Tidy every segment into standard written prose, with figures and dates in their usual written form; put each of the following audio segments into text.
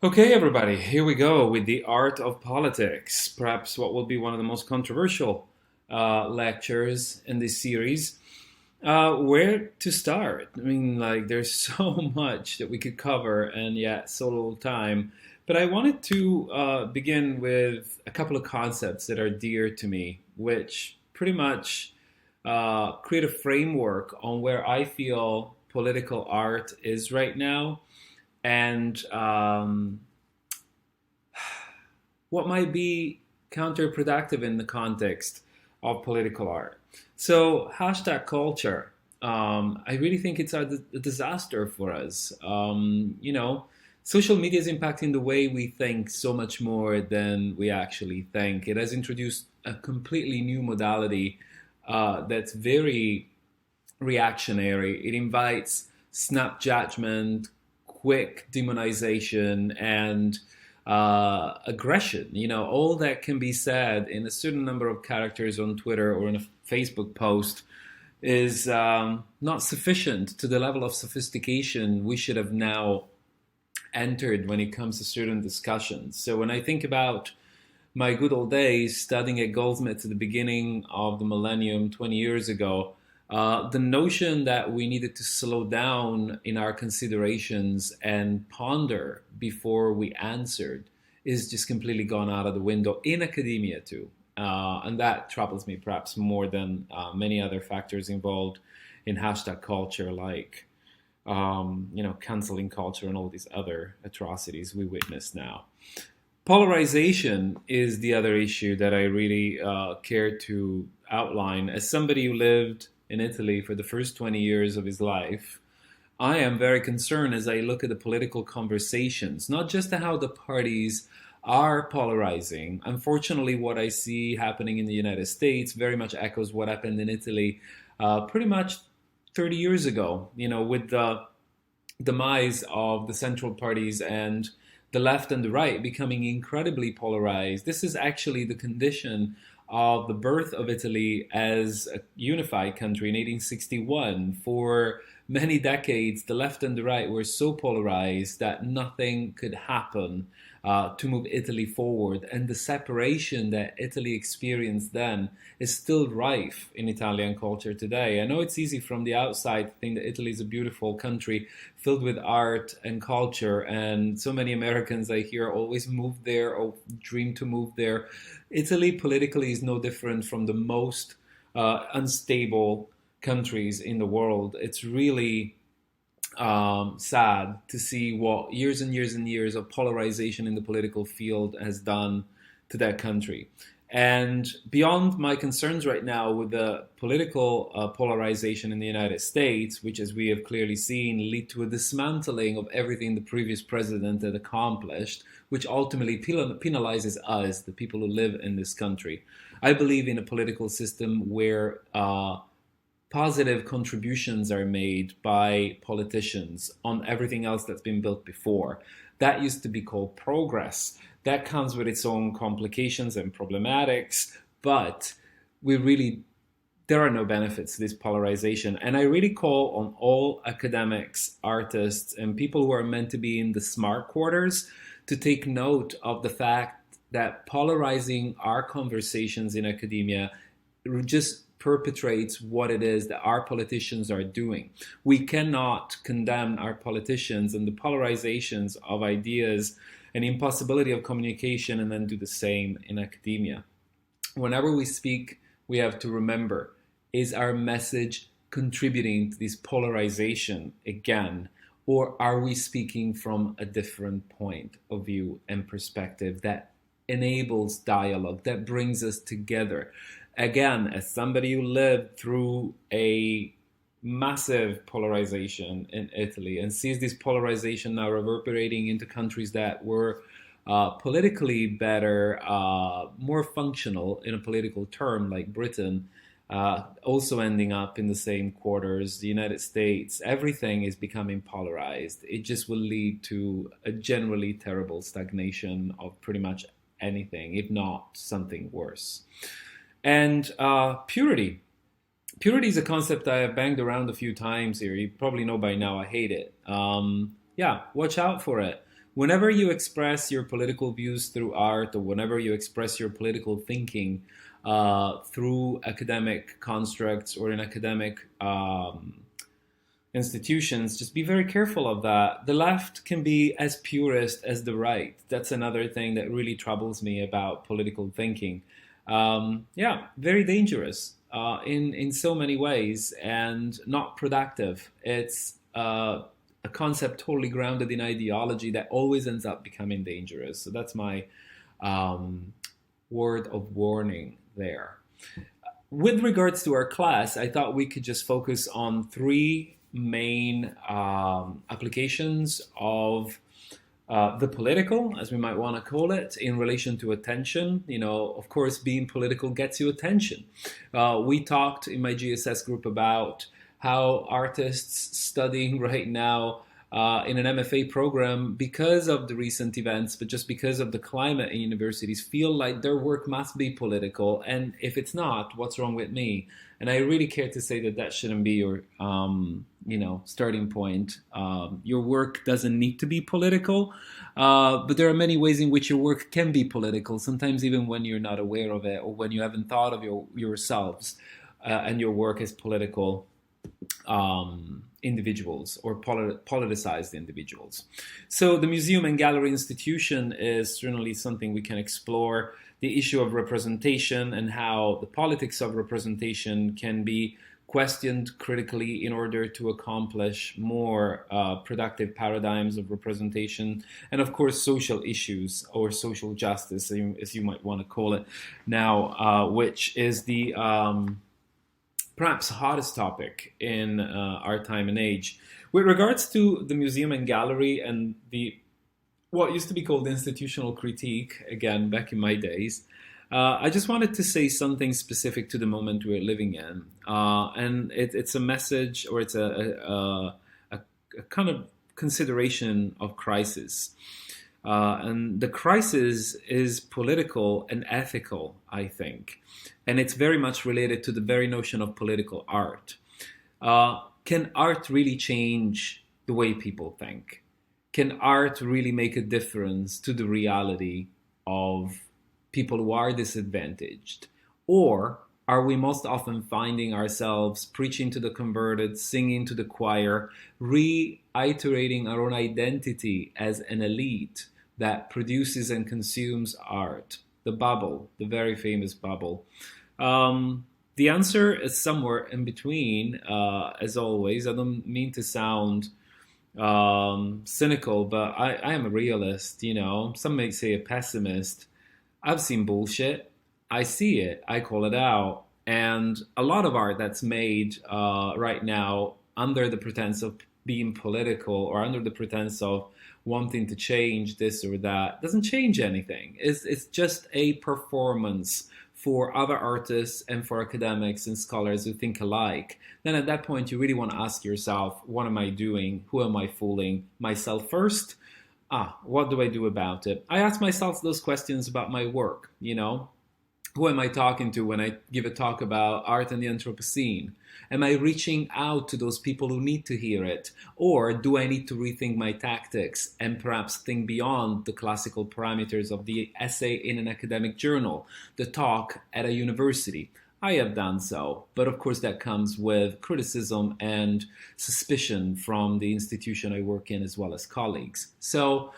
Okay, everybody, here we go with the art of politics. Perhaps what will be one of the most controversial lectures in this series. Where to start? I mean, like, there's so much that we could cover, and yet so little time. But I wanted to begin with a couple of concepts that are dear to me, which pretty much create a framework on where I feel political art is right now and what might be counterproductive in the context of political art. So, hashtag culture. I really think it's a disaster for us. Social media is impacting the way we think so much more than we actually think. It has introduced a completely new modality that's very reactionary. It invites snap judgment, quick demonization, and aggression. All that can be said in a certain number of characters on Twitter or in a Facebook post is not sufficient to the level of sophistication we should have now entered when it comes to certain discussions. So when I think about my good old days studying at Goldsmiths at the beginning of the millennium 20 years ago, the notion that we needed to slow down in our considerations and ponder before we answered is just completely gone out of the window in academia too. And that troubles me perhaps more than many other factors involved in hashtag culture, like canceling culture and all these other atrocities we witness now. Polarization is the other issue that I really care to outline. As somebody who lived in Italy for the first 20 years of his life, I am very concerned as I look at the political conversations, not just how the parties are polarizing. Unfortunately, what I see happening in the United States very much echoes what happened in Italy pretty much 30 years ago, with the demise of the central parties and the left and the right becoming incredibly polarized. This is actually the condition of the birth of Italy as a unified country in 1861. For many decades, the left and the right were so polarized that nothing could happen to move Italy forward. And the separation that Italy experienced then is still rife in Italian culture today. I know it's easy from the outside to think that Italy is a beautiful country filled with art and culture, and so many Americans I hear always move there or dream to move there. Italy politically is no different from the most unstable countries in the world. It's really sad to see what years and years and years of polarization in the political field has done to that country. And beyond my concerns right now with the political polarization in the United States, which, as we have clearly seen, lead to a dismantling of everything the previous president had accomplished, which ultimately penalizes us, the people who live in this country. I believe in a political system where positive contributions are made by politicians on everything else that's been built before. That used to be called progress. That comes with its own complications and problematics, but there are no benefits to this polarization. And I really call on all academics, artists, and people who are meant to be in the smart quarters to take note of the fact that polarizing our conversations in academia just perpetrates what it is that our politicians are doing. We cannot condemn our politicians and the polarizations of ideas and impossibility of communication and then do the same in academia. Whenever we speak, we have to remember, is our message contributing to this polarization again? Or are we speaking from a different point of view and perspective that enables dialogue, that brings us together? Again, as somebody who lived through a massive polarization in Italy and sees this polarization now reverberating into countries that were politically better, more functional in a political term, like Britain, also ending up in the same quarters, the United States, everything is becoming polarized. It just will lead to a generally terrible stagnation of pretty much anything, if not something worse. And purity. Purity is a concept I have banged around a few times here. You probably know by now I hate it. Yeah, watch out for it. whenever you express your political views through art, or whenever you express your political thinking through academic constructs or in academic institutions, just be very careful of that. The left can be as purist as the right. That's another thing that really troubles me about political thinking. Very dangerous in so many ways, and not productive. It's a concept totally grounded in ideology that always ends up becoming dangerous. So that's my word of warning there. With regards to our class, I thought we could just focus on three main applications of the political, as we might want to call it, in relation to attention. Of course, being political gets you attention. We talked in my GSS group about how artists studying right now in an MFA program, because of the recent events, but just because of the climate in universities, feel like their work must be political. And if it's not, what's wrong with me? And I really care to say that shouldn't be your, starting point. Your work doesn't need to be political, but there are many ways in which your work can be political, sometimes even when you're not aware of it, or when you haven't thought of yourselves and your work as political individuals or politicized individuals. So the museum and gallery institution is certainly something we can explore. The issue of representation and how the politics of representation can be questioned critically in order to accomplish more productive paradigms of representation. And of course, social issues, or social justice, as you might want to call it now, which is the perhaps hottest topic in our time and age. With regards to the museum and gallery and what used to be called institutional critique, again, back in my days, I just wanted to say something specific to the moment we're living in. And it's a message, or it's a kind of consideration of crisis. And the crisis is political and ethical, I think. And it's very much related to the very notion of political art. Can art really change the way people think? Can art really make a difference to the reality of people who are disadvantaged? Or are we most often finding ourselves preaching to the converted, singing to the choir, reiterating our own identity as an elite that produces and consumes art? The bubble, the very famous bubble. The answer is somewhere in between, as always. I don't mean to sound cynical, but I am a realist, Some may say a pessimist. I've seen bullshit. I see it. I call it out. And a lot of art that's made right now under the pretense of being political, or under the pretense of wanting to change this or that, doesn't change anything. It's just a performance for other artists and for academics and scholars who think alike. Then at that point, you really want to ask yourself, what am I doing? Who am I fooling? Myself first? What do I do about it? I ask myself those questions about my work, Who am I talking to when I give a talk about art and the Anthropocene? Am I reaching out to those people who need to hear it? Or do I need to rethink my tactics and perhaps think beyond the classical parameters of the essay in an academic journal, the talk at a university? I have done so, but of course that comes with criticism and suspicion from the institution I work in, as well as colleagues. So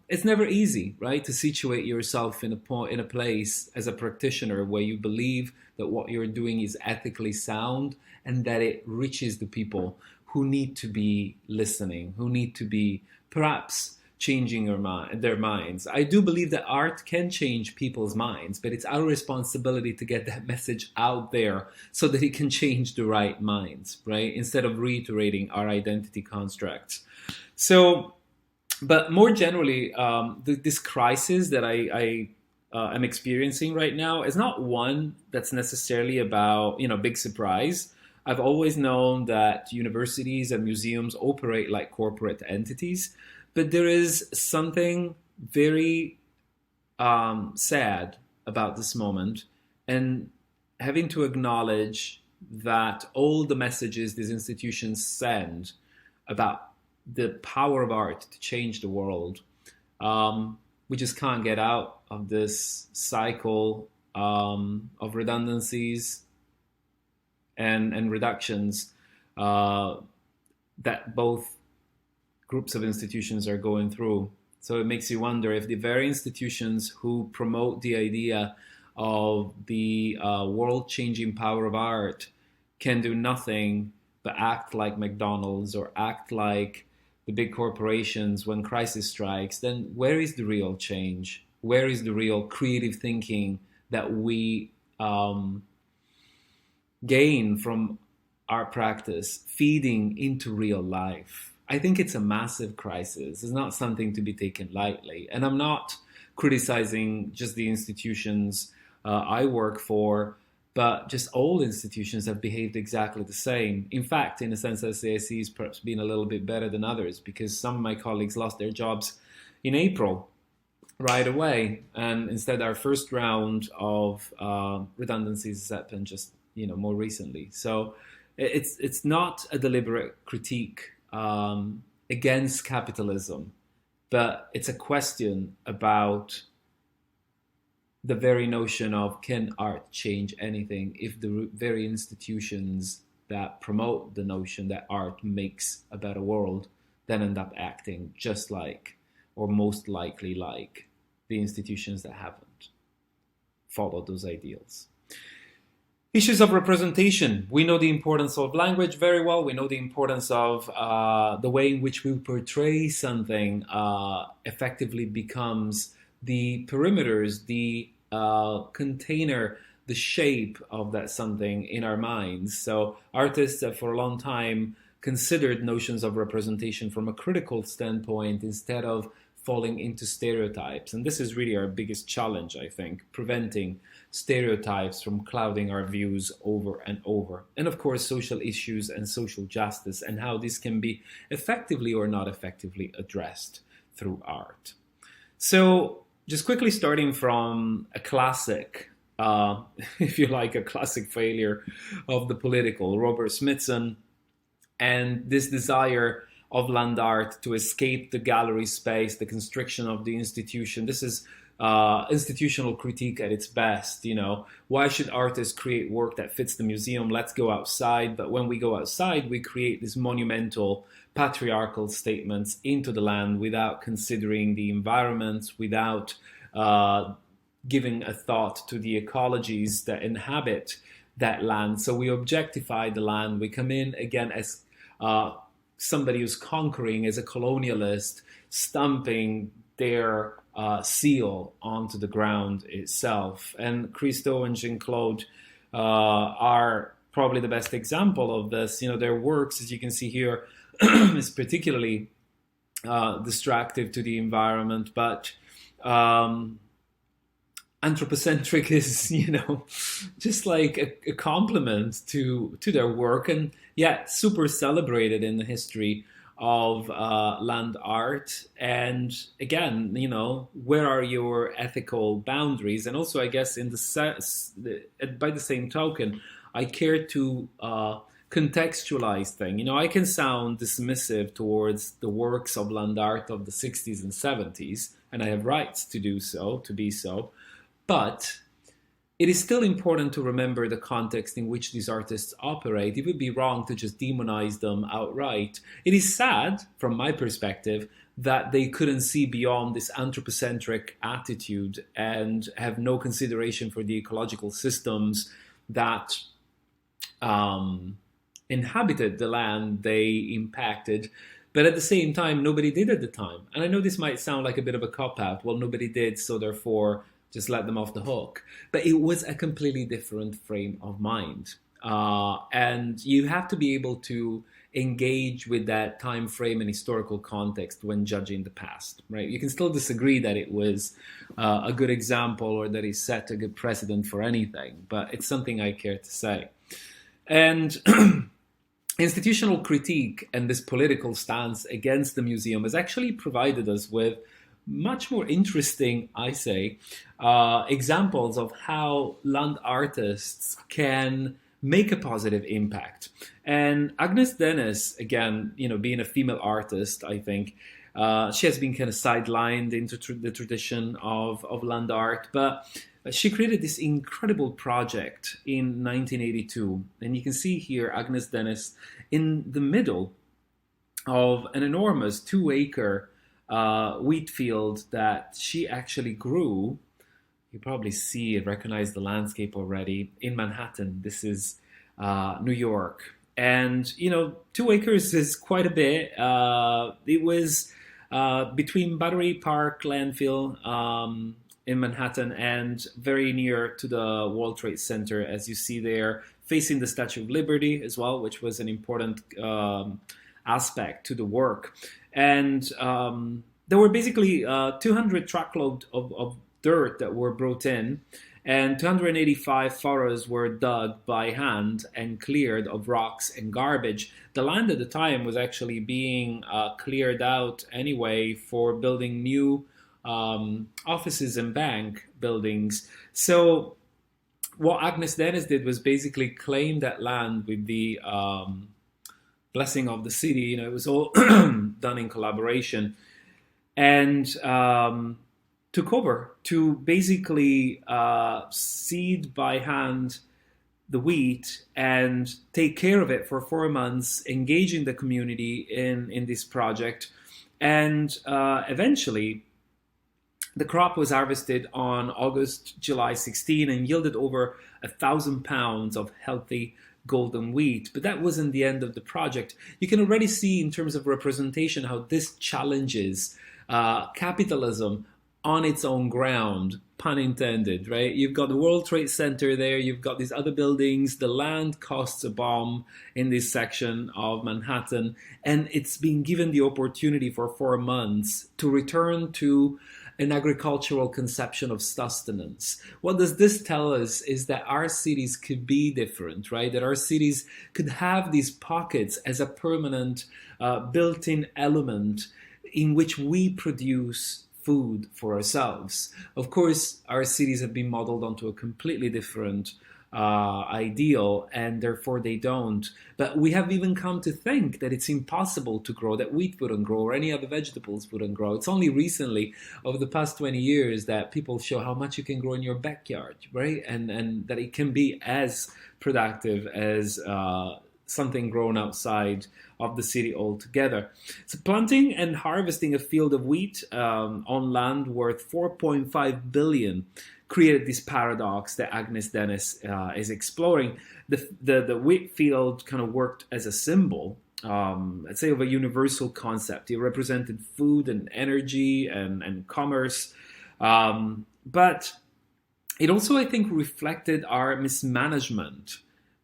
it's never easy, right, to situate yourself in a place as a practitioner where you believe that what you're doing is ethically sound and that it reaches the people who need to be listening, who need to be perhaps changing their minds. I do believe that art can change people's minds, but it's our responsibility to get that message out there so that it can change the right minds, right, instead of reiterating our identity constructs. So, but more generally, this crisis that I am experiencing right now is not one that's necessarily about, big surprise. I've always known that universities and museums operate like corporate entities, but there is something very sad about this moment, and having to acknowledge that all the messages these institutions send about the power of art to change the world We just can't get out of this cycle of redundancies and reductions that both groups of institutions are going through. So it makes you wonder if the very institutions who promote the idea of the world-changing power of art can do nothing but act like McDonald's or act like the big corporations when crisis strikes, then where is the real change? Where is the real creative thinking that we gain from our practice feeding into real life? I think it's a massive crisis. It's not something to be taken lightly. And I'm not criticizing just the institutions I work for, but just all institutions have behaved exactly the same. In fact, in a sense, SAIC has perhaps been a little bit better than others because some of my colleagues lost their jobs in April right away. And instead, our first round of redundancies has happened just more recently. So it's not a deliberate critique against capitalism, but it's a question about the very notion of, can art change anything if the very institutions that promote the notion that art makes a better world then end up acting just like, or most likely like, the institutions that haven't followed those ideals. Issues of representation. We know the importance of language very well. We know the importance of the way in which we portray something effectively becomes the perimeters, the container, the shape of that something in our minds. So artists have for a long time considered notions of representation from a critical standpoint instead of falling into stereotypes. And this is really our biggest challenge, I think, preventing stereotypes from clouding our views over and over. And of course, social issues and social justice and how this can be effectively or not effectively addressed through art. So just quickly starting from a classic, if you like, a classic failure of the political, Robert Smithson, and this desire of land art to escape the gallery space, the constriction of the institution. This is institutional critique at its best. Why should artists create work that fits the museum? Let's go outside. But when we go outside, we create these monumental patriarchal statements into the land without considering the environment, without giving a thought to the ecologies that inhabit that land. So we objectify the land. We come in again as somebody who's conquering, as a colonialist, stamping their seal onto the ground itself. And Christo and Jean-Claude are probably the best example of this. Their works, as you can see here, is particularly destructive to the environment, but anthropocentric is, just like a compliment to their work, and yet super celebrated in the history of land art. And again, where are your ethical boundaries? And also, I guess, by the same token, I care to contextualize things. I can sound dismissive towards the works of land art of the 60s and 70s, and I have rights to do so, to be so. But it is still important to remember the context in which these artists operate. It would be wrong to just demonize them outright. It is sad, from my perspective, that they couldn't see beyond this anthropocentric attitude and have no consideration for the ecological systems that inhabited the land they impacted. But at the same time, nobody did at the time. And I know this might sound like a bit of a cop-out. Well, nobody did, so therefore just let them off the hook. But it was a completely different frame of mind. And you have to be able to engage with that time frame and historical context when judging the past, right? You can still disagree that it was a good example or that it set a good precedent for anything, but it's something I care to say. And institutional critique and this political stance against the museum has actually provided us with much more interesting, I say, examples of how land artists can make a positive impact. And Agnes Dennis, again, being a female artist, I think, She has been kind of sidelined into the tradition of land art, but she created this incredible project in 1982. And you can see here Agnes Dennis in the middle of an enormous 2-acre wheat field that she actually grew. You probably see and recognize the landscape already in Manhattan. This is New York. And, 2 acres is quite a bit. It was between Battery Park landfill in Manhattan and very near to the World Trade Center, as you see there, facing the Statue of Liberty as well, which was an important aspect to the work. And there were basically 200 truckload of dirt that were brought in, and 285 furrows were dug by hand and cleared of rocks and garbage. The land at the time was actually being cleared out anyway for building new offices and bank buildings. So what Agnes Dennis did was basically claim that land with the blessing of the city. It was all done in collaboration, and took over to basically seed by hand the wheat and take care of it for 4 months, engaging the community in this project. And eventually, the crop was harvested on July 16 and yielded over 1,000 pounds of healthy golden wheat. But that wasn't the end of the project. You can already see in terms of representation how this challenges capitalism on its own ground, pun intended, right? You've got the World Trade Center there, you've got these other buildings, the land costs a bomb in this section of Manhattan, and it's been given the opportunity for 4 months to return to an agricultural conception of sustenance. What does this tell us is that our cities could be different, right? That our cities could have these pockets as a permanent built-in element in which we produce food for ourselves. Of course, our cities have been modeled onto a completely different ideal, and therefore they don't. But we have even come to think that it's impossible to grow, that wheat wouldn't grow or any other vegetables wouldn't grow. It's only recently, over the past 20 years, that people show how much you can grow in your backyard, right? And that it can be as productive as something grown outside of the city altogether. So planting and harvesting a field of wheat on land worth $4.5 billion created this paradox that Agnes Dennis is exploring. The wheat field kind of worked as a symbol, let's say, of a universal concept. It represented food and energy and commerce. But it also, I think, reflected our mismanagement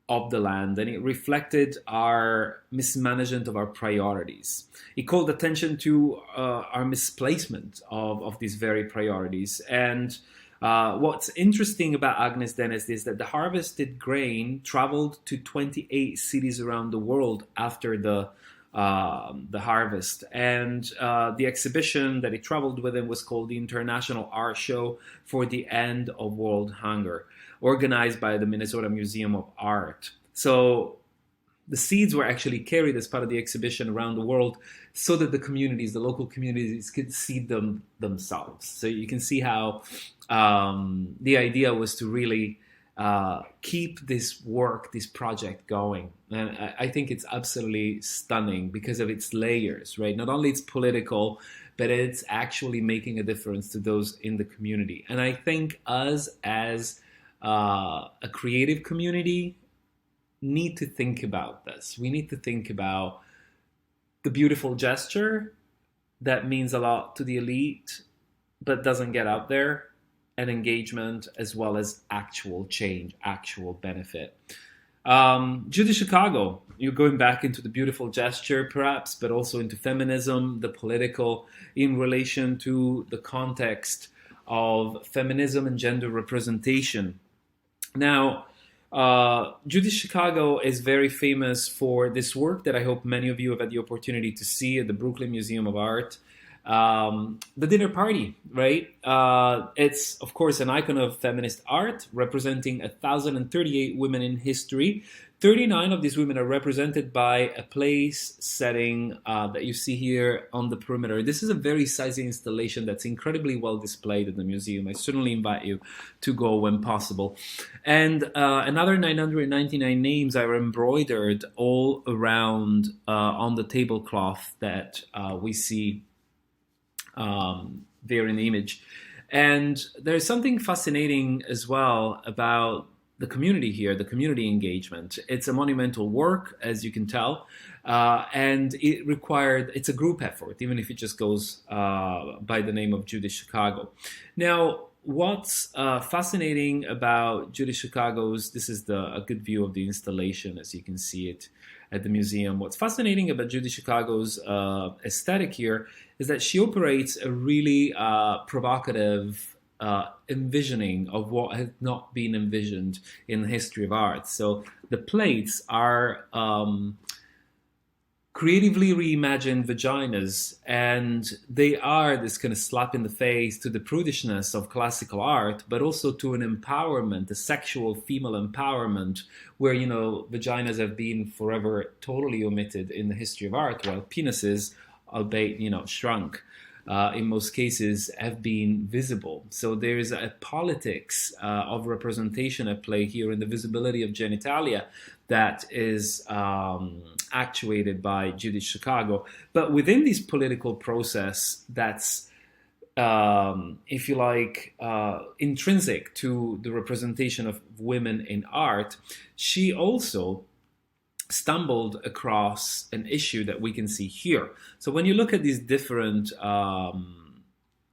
of the land, and it reflected our mismanagement of our priorities. It called attention to our misplacement of these very priorities. And what's interesting about Agnes Dennis is that the harvested grain traveled to 28 cities around the world after the harvest. And the exhibition that it traveled within was called the International Art Show for the End of World Hunger, organized by the Minnesota Museum of Art. So the seeds were actually carried as part of the exhibition around the world so that the communities, the local communities, could seed them themselves. So you can see how the idea was to really keep this work, this project going. And I think it's absolutely stunning because of its layers, right? Not only it's political, but it's actually making a difference to those in the community. And I think us as a creative community need to think about this. We need to think about the beautiful gesture that means a lot to the elite, but doesn't get out there, and engagement, as well as actual change, actual benefit. Judy Chicago, you're going back into the beautiful gesture, perhaps, but also into feminism, the political, in relation to the context of feminism and gender representation. Now, Judy Chicago is very famous for this work that I hope many of you have had the opportunity to see at the Brooklyn Museum of Art, the dinner party, right? It's, of course, an icon of feminist art representing 1,038 women in history 39 of these women are represented by a place setting that you see here on the perimeter. This is a very sizey installation that's incredibly well displayed in the museum. I certainly invite you to go when possible. And another 999 names are embroidered all around on the tablecloth that we see there in the image. And there's something fascinating as well about the community here, the community engagement. It's a monumental work, as you can tell, and it's a group effort, even if it just goes by the name of Judy Chicago. Now, what's fascinating about Judy Chicago's, this is a good view of the installation as you can see it at the museum. What's fascinating about Judy Chicago's aesthetic here is that she operates a really provocative envisioning of what has not been envisioned in the history of art. So the plates are creatively reimagined vaginas, and they are this kind of slap in the face to the prudishness of classical art, but also to an empowerment, a sexual female empowerment, where, you know, vaginas have been forever totally omitted in the history of art, while penises, albeit, you know, shrunk, in most cases have been visible. So there's a politics of representation at play here in the visibility of genitalia that is actuated by Judy Chicago. But within this political process that's, if you like, intrinsic to the representation of women in art, she also stumbled across an issue that we can see here. So when you look at these different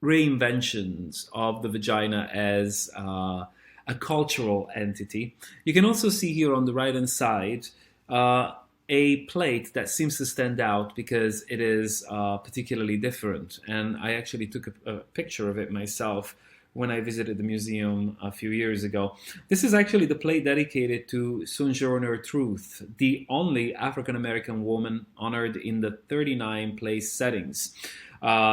reinventions of the vagina as a cultural entity, you can also see here on the right-hand side a plate that seems to stand out because it is particularly different. And I actually took a picture of it myself when I visited the museum a few years ago. This is actually the plate dedicated to Sojourner Truth, the only African-American woman honored in the 39 place settings.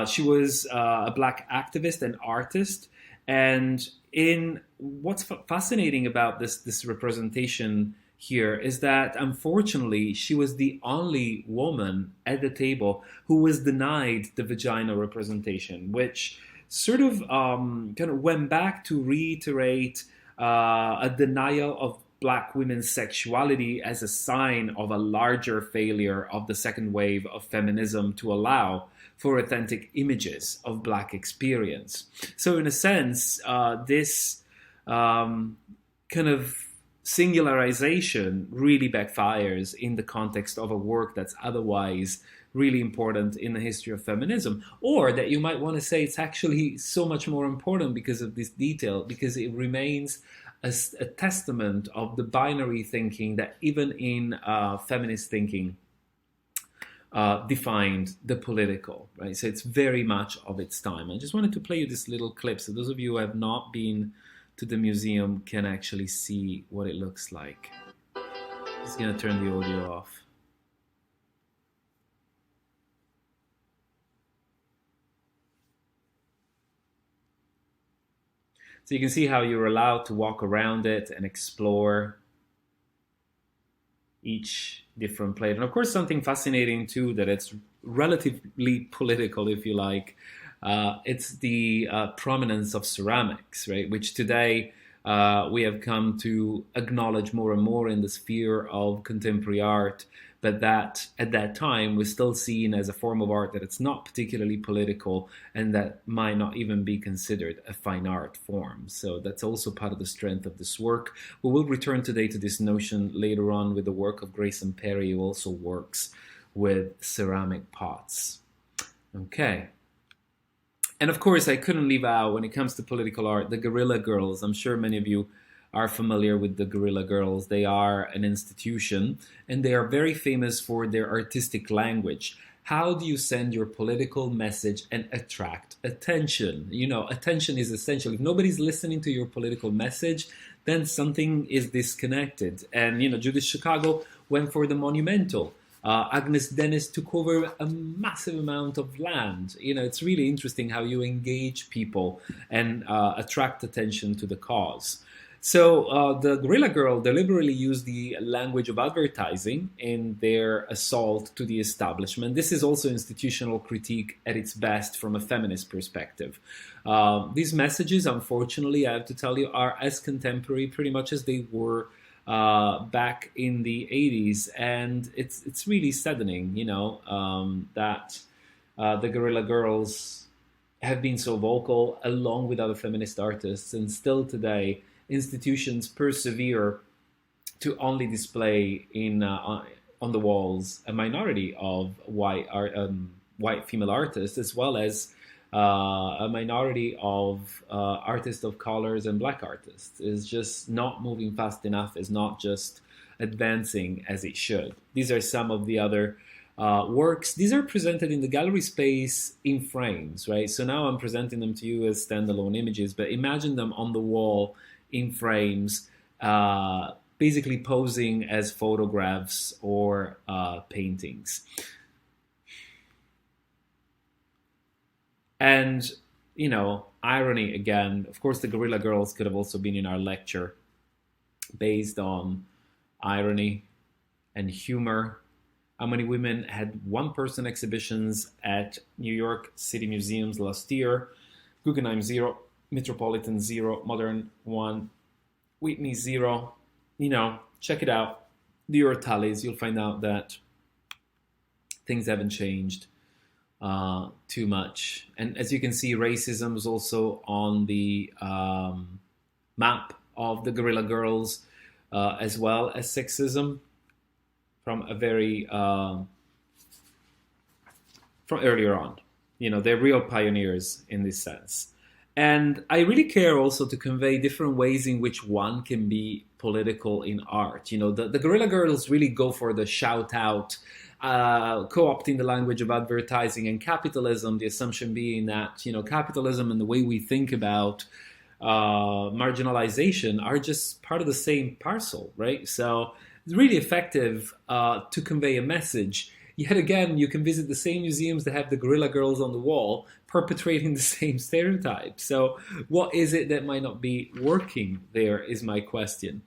She was a Black activist and artist, and in what's fascinating about this representation here is that, unfortunately, she was the only woman at the table who was denied the vagina representation, which sort of kind of went back to reiterate a denial of Black women's sexuality as a sign of a larger failure of the second wave of feminism to allow for authentic images of Black experience. So in a sense, this kind of singularization really backfires in the context of a work that's otherwise really important in the history of feminism, or that you might want to say it's actually so much more important because of this detail, because it remains a testament of the binary thinking that even in feminist thinking defined the political, right? So it's very much of its time. I just wanted to play you this little clip so those of you who have not been to the museum can actually see what it looks like. Just gonna turn the audio off. So you can see how you're allowed to walk around it and explore each different plate. And of course, something fascinating too, that it's relatively political, if you like. It's the prominence of ceramics, right? Which today we have come to acknowledge more and more in the sphere of contemporary art, but that at that time was still seen as a form of art that it's not particularly political and that might not even be considered a fine art form. So that's also part of the strength of this work. We will return today to this notion later on with the work of Grayson Perry, who also works with ceramic pots. Okay. And of course, I couldn't leave out, when it comes to political art, the Guerrilla Girls. I'm sure many of you are familiar with the Guerrilla Girls. They are an institution, and they are very famous for their artistic language. How do you send your political message and attract attention? You know, attention is essential. If nobody's listening to your political message, then something is disconnected. And, you know, Judy Chicago went for the monumental. Agnes Dennis took over a massive amount of land. You know, it's really interesting how you engage people and attract attention to the cause. So the Guerrilla Girl deliberately used the language of advertising in their assault to the establishment. This is also institutional critique at its best from a feminist perspective. These messages, unfortunately, I have to tell you, are as contemporary pretty much as they were back in the 80s. And it's really saddening, that the Guerrilla Girls have been so vocal along with other feminist artists, and still today institutions persevere to only display on the walls a minority of white female artists, as well as a minority of artists of colors and black artists. Is just not moving fast enough, is not just advancing as it should. These are some of the other works. These are presented in the gallery space in frames, right? So now I'm presenting them to you as standalone images, but imagine them on the wall in frames, basically posing as photographs or paintings. And, irony again, of course, the Guerrilla Girls could have also been in our lecture based on irony and humor. How many women had one-person exhibitions at New York City Museums last year? Guggenheim 0, Metropolitan 0, Modern 1, Whitney 0. Check it out. Do your tallies. You'll find out that things haven't changed too much. And as you can see, racism is also on the map of the Guerrilla Girls, as well as sexism from a very from earlier on. They're real pioneers in this sense. And I really care also to convey different ways in which one can be political in art. The Guerrilla Girls really go for the shout out, co-opting the language of advertising and capitalism, the assumption being that, capitalism and the way we think about marginalization are just part of the same parcel, right? So it's really effective to convey a message. Yet again, you can visit the same museums that have the Guerrilla Girls on the wall, perpetrating the same stereotype. So what is it that might not be working there is my question.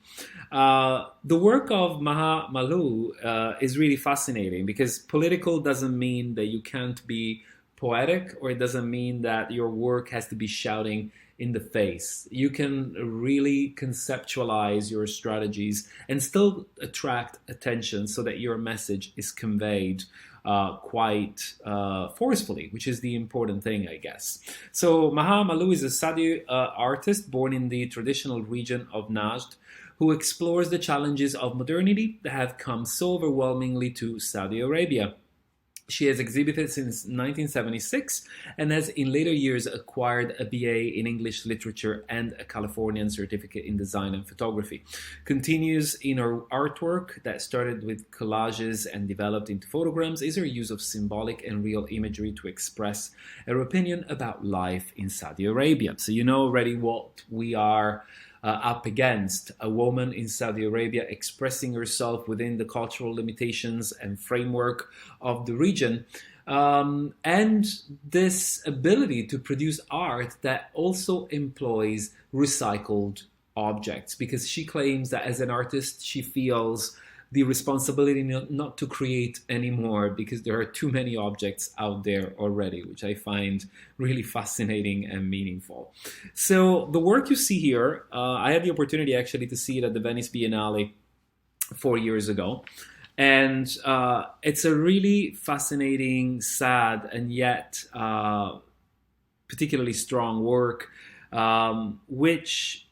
The work of Maha Malu is really fascinating, because political doesn't mean that you can't be poetic, or it doesn't mean that your work has to be shouting in the face. You can really conceptualize your strategies and still attract attention so that your message is conveyed quite forcefully, which is the important thing, I guess. So Maha Malu is a Saudi artist born in the traditional region of Najd, who explores the challenges of modernity that have come so overwhelmingly to Saudi Arabia. She has exhibited since 1976 and has in later years acquired a BA in English literature and a Californian certificate in design and photography. Continues in her artwork that started with collages and developed into photograms is her use of symbolic and real imagery to express her opinion about life in Saudi Arabia. So you know already what we are up against: a woman in Saudi Arabia expressing herself within the cultural limitations and framework of the region, and this ability to produce art that also employs recycled objects, because she claims that as an artist she feels the responsibility not to create anymore because there are too many objects out there already, which I find really fascinating and meaningful. So the work you see here, I had the opportunity actually to see it at the Venice Biennale 4 years ago. And it's a really fascinating, sad, and yet particularly strong work, which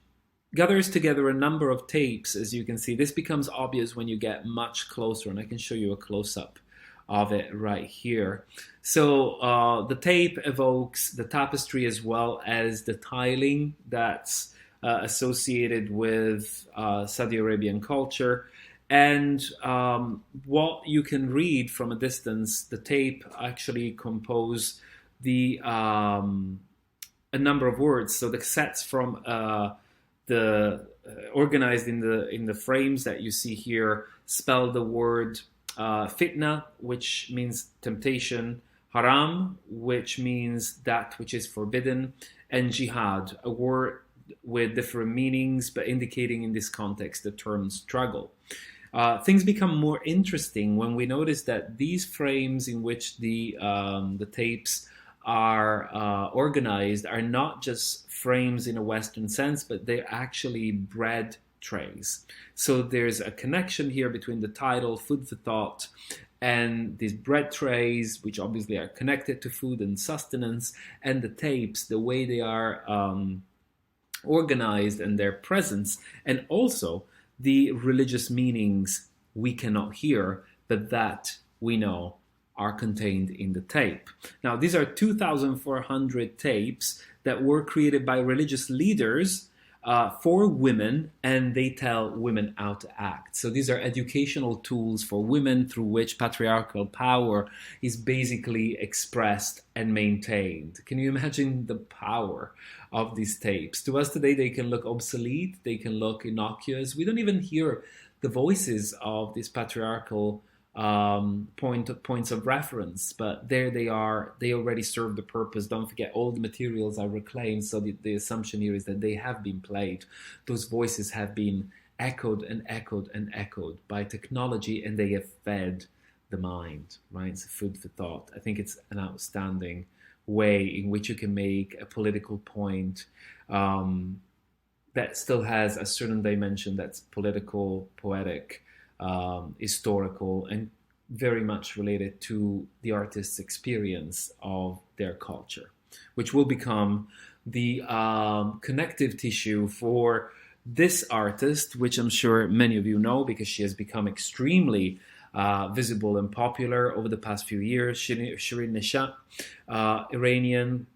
gathers together a number of tapes. As you can see, this becomes obvious when you get much closer, and I can show you a close-up of it right here. So the tape evokes the tapestry as well as the tiling that's associated with Saudi Arabian culture. And what you can read from a distance, the tape actually compose a number of words. So the sets from organized in the frames that you see here spell the word fitna, which means temptation, haram, which means that which is forbidden, and jihad, a word with different meanings, but indicating in this context the term struggle. Things become more interesting when we notice that these frames in which the tapes are organized are not just frames in a Western sense, but they're actually bread trays. So there's a connection here between the title, Food for Thought, and these bread trays, which obviously are connected to food and sustenance, and the tapes, the way they are organized and their presence, and also the religious meanings we cannot hear, but that we know are contained in the tape. Now, these are 2,400 tapes that were created by religious leaders for women, and they tell women how to act. So these are educational tools for women through which patriarchal power is basically expressed and maintained. Can you imagine the power of these tapes? To us today, they can look obsolete, they can look innocuous. We don't even hear the voices of these patriarchal points of reference, but there they are. They already serve the purpose. Don't forget, all the materials are reclaimed, so the assumption here is that they have been played. Those voices have been echoed and echoed and echoed by technology, and they have fed the mind, right? It's food for thought. I think it's an outstanding way in which you can make a political point that still has a certain dimension that's political, poetic, historical, and very much related to the artist's experience of their culture, which will become the connective tissue for this artist, which I'm sure many of you know because she has become extremely visible and popular over the past few years. Shirin Neshat, Iranian,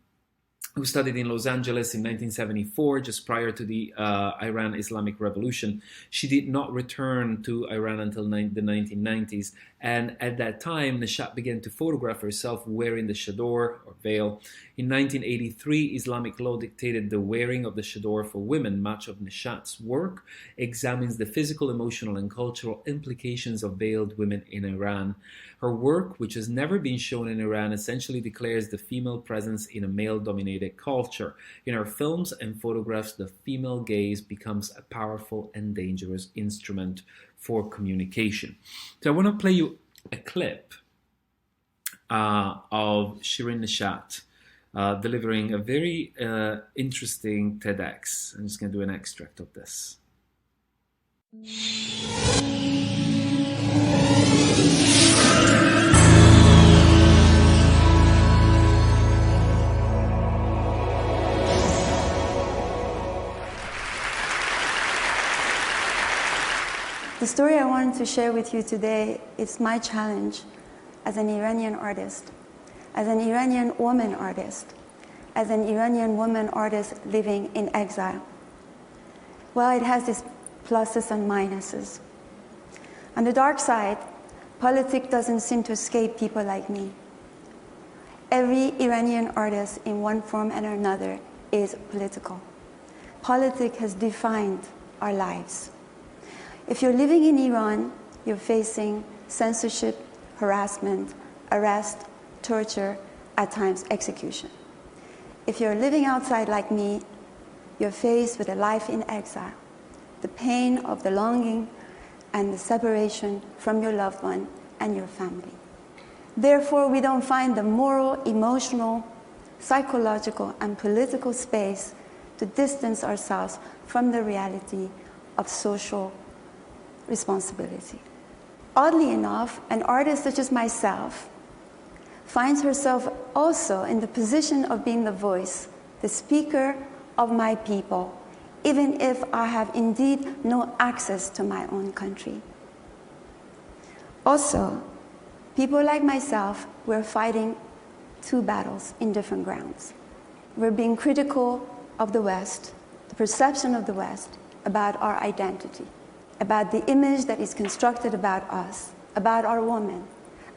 who studied in Los Angeles in 1974, just prior to the Iran Islamic Revolution. She did not return to Iran until the 1990s. And at that time, Neshat began to photograph herself wearing the chador or veil. In 1983, Islamic law dictated the wearing of the chador for women. Much of Neshat's work examines the physical, emotional, and cultural implications of veiled women in Iran. Her work, which has never been shown in Iran, essentially declares the female presence in a male-dominated culture. In her films and photographs, the female gaze becomes a powerful and dangerous instrument for communication. So I want to play you a clip of Shirin Neshat delivering a very interesting TEDx. I'm just going to do an extract of this. The story I wanted to share with you today is my challenge as an Iranian artist, as an Iranian woman artist, as an Iranian woman artist living in exile. Well, it has its pluses and minuses. On the dark side, politics doesn't seem to escape people like me. Every Iranian artist in one form and another is political. Politics has defined our lives. If you're living in Iran, you're facing censorship, harassment, arrest, torture, at times execution. If you're living outside like me, you're faced with a life in exile, the pain of the longing and the separation from your loved one and your family. Therefore, we don't find the moral, emotional, psychological, and political space to distance ourselves from the reality of social responsibility. Oddly enough, an artist such as myself finds herself also in the position of being the voice, the speaker of my people, even if I have indeed no access to my own country. Also, people like myself, we're fighting two battles in different grounds. We're being critical of the West, the perception of the West about our identity, about the image that is constructed about us, about our women,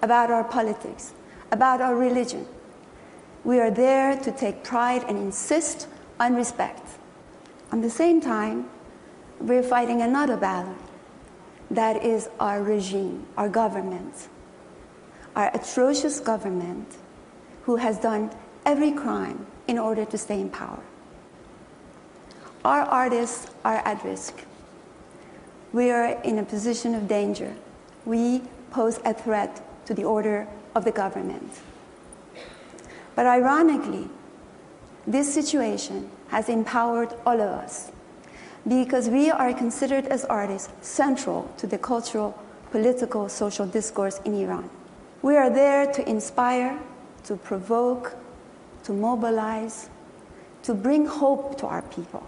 about our politics, about our religion. We are there to take pride and insist on respect. At the same time, we're fighting another battle. That is our regime, our government, our atrocious government who has done every crime in order to stay in power. Our artists are at risk. We are in a position of danger. We pose a threat to the order of the government. But ironically, this situation has empowered all of us because we are considered as artists central to the cultural, political, social discourse in Iran. We are there to inspire, to provoke, to mobilize, to bring hope to our people.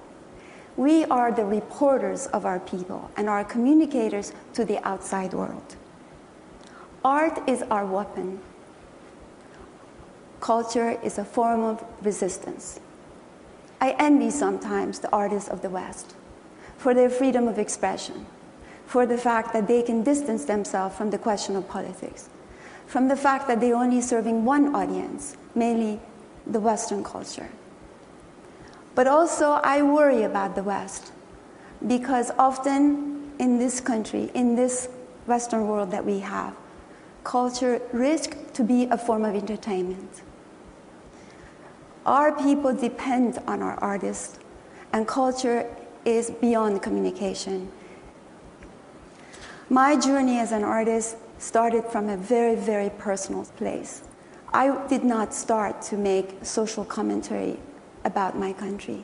We are the reporters of our people and our communicators to the outside world. Art is our weapon. Culture is a form of resistance. I envy sometimes the artists of the West for their freedom of expression, for the fact that they can distance themselves from the question of politics, from the fact that they're only serving one audience, mainly the Western culture. But also I worry about the West because often in this country, in this Western world that we have, culture risks to be a form of entertainment. Our people depend on our artists, and culture is beyond communication. My journey as an artist started from a very, very personal place. I did not start to make social commentary about my country.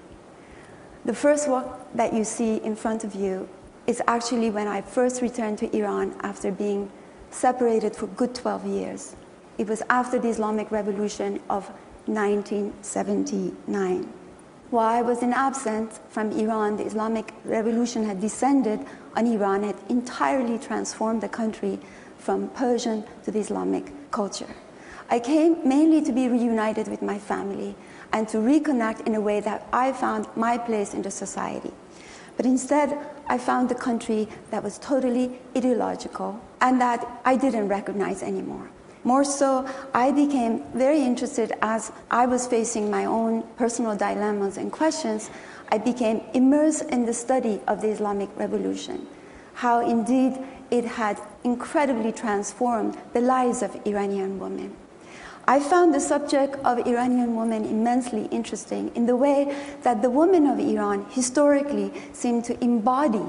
The first work that you see in front of you is actually when I first returned to Iran after being separated for good 12 years. It was after the Islamic Revolution of 1979. While I was in absence from Iran, the Islamic Revolution had descended on Iran, had entirely transformed the country from Persian to the Islamic culture. I came mainly to be reunited with my family and to reconnect in a way that I found my place in the society. But instead, I found a country that was totally ideological and that I didn't recognize anymore. More so, I became very interested as I was facing my own personal dilemmas and questions. I became immersed in the study of the Islamic Revolution, how indeed it had incredibly transformed the lives of Iranian women. I found the subject of Iranian women immensely interesting in the way that the women of Iran historically seem to embody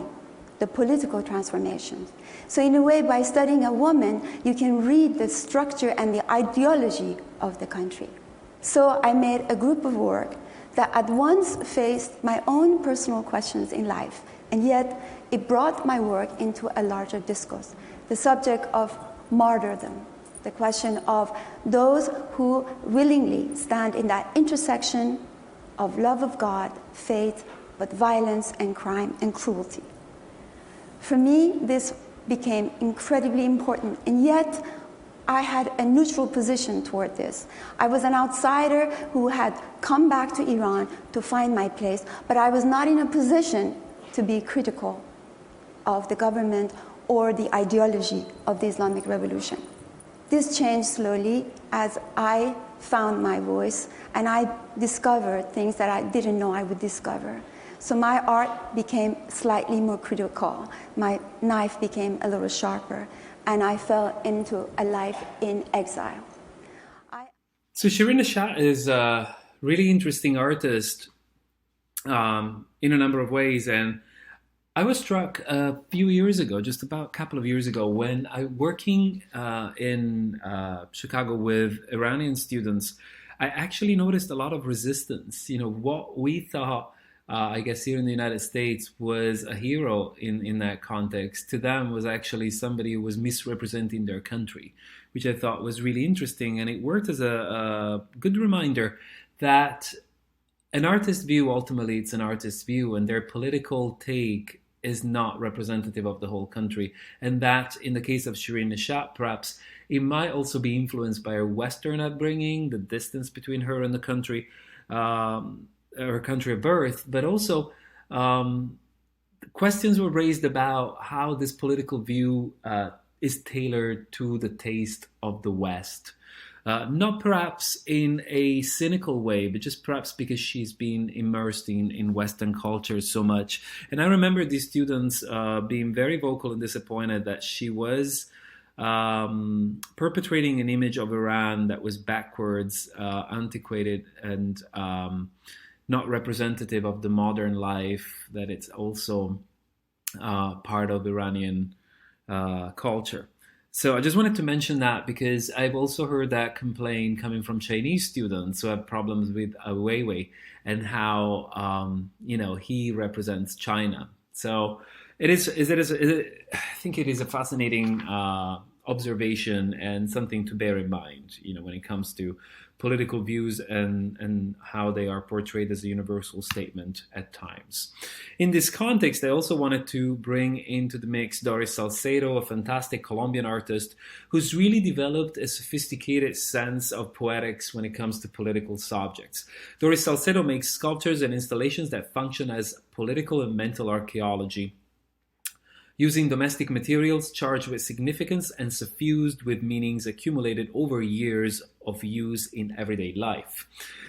the political transformations. So in a way, by studying a woman, you can read the structure and the ideology of the country. So I made a group of work that at once faced my own personal questions in life, and yet it brought my work into a larger discourse, the subject of martyrdom, the question of those who willingly stand in that intersection of love of God, faith, but violence and crime and cruelty. For me, this became incredibly important, and yet I had a neutral position toward this. I was an outsider who had come back to Iran to find my place, but I was not in a position to be critical of the government or the ideology of the Islamic Revolution. This changed slowly as I found my voice and I discovered things that I didn't know I would discover. So my art became slightly more critical. My knife became a little sharper, and I fell into a life in exile. So Shirin Neshat is a really interesting artist in a number of ways, and I was struck a few years ago, just about a couple of years ago, when I working in Chicago with Iranian students, I actually noticed a lot of resistance. You know, what we thought, I guess here in the United States, was a hero in that context, to them was actually somebody who was misrepresenting their country, which I thought was really interesting. And it worked as a good reminder that an artist's view, ultimately, it's an artist's view, and their political take is not representative of the whole country. And that, in the case of Shirin Neshat, perhaps it might also be influenced by her Western upbringing, the distance between her and the country, her country of birth, but also questions were raised about how this political view is tailored to the taste of the West. Not perhaps in a cynical way, but just perhaps because she's been immersed in Western culture so much. And I remember these students being very vocal and disappointed that she was perpetrating an image of Iran that was backwards, antiquated, and not representative of the modern life, that it's also part of Iranian culture. So I just wanted to mention that because I've also heard that complaint coming from Chinese students who have problems with Weiwei and how he represents China. So I think it is a fascinating observation and something to bear in mind, when it comes to political views and how they are portrayed as a universal statement at times. In this context, I also wanted to bring into the mix Doris Salcedo, a fantastic Colombian artist who's really developed a sophisticated sense of poetics when it comes to political subjects. Doris Salcedo makes sculptures and installations that function as political and mental archaeology, using domestic materials charged with significance and suffused with meanings accumulated over years of use in everyday life.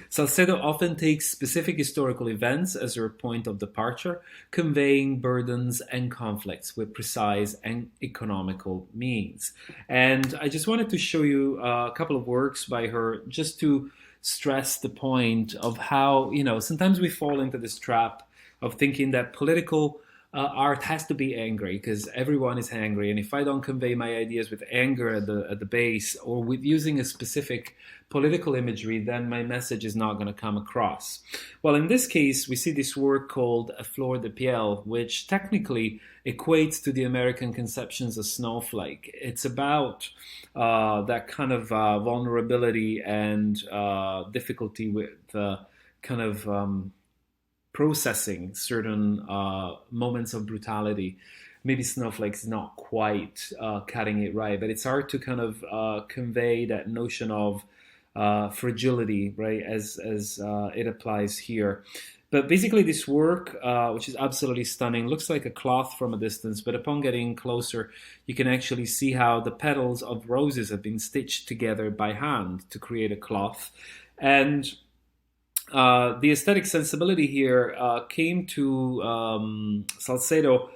Salcedo often takes specific historical events as her point of departure, conveying burdens and conflicts with precise and economical means. And I just wanted to show you a couple of works by her just to stress the point of how, sometimes we fall into this trap of thinking that political art has to be angry because everyone is angry, and if I don't convey my ideas with anger at the base or with using a specific political imagery, then my message is not going to come across. Well, in this case, we see this work called A Flor de Piel, which technically equates to the American conceptions of snowflake. It's about that kind of vulnerability and difficulty with kind of processing certain moments of brutality. Maybe snowflake's not quite cutting it right, but it's hard to kind of convey that notion of fragility, right, as it applies here. But basically this work, which is absolutely stunning, looks like a cloth from a distance, but upon getting closer, you can actually see how the petals of roses have been stitched together by hand to create a cloth. And the aesthetic sensibility here came to Salcedo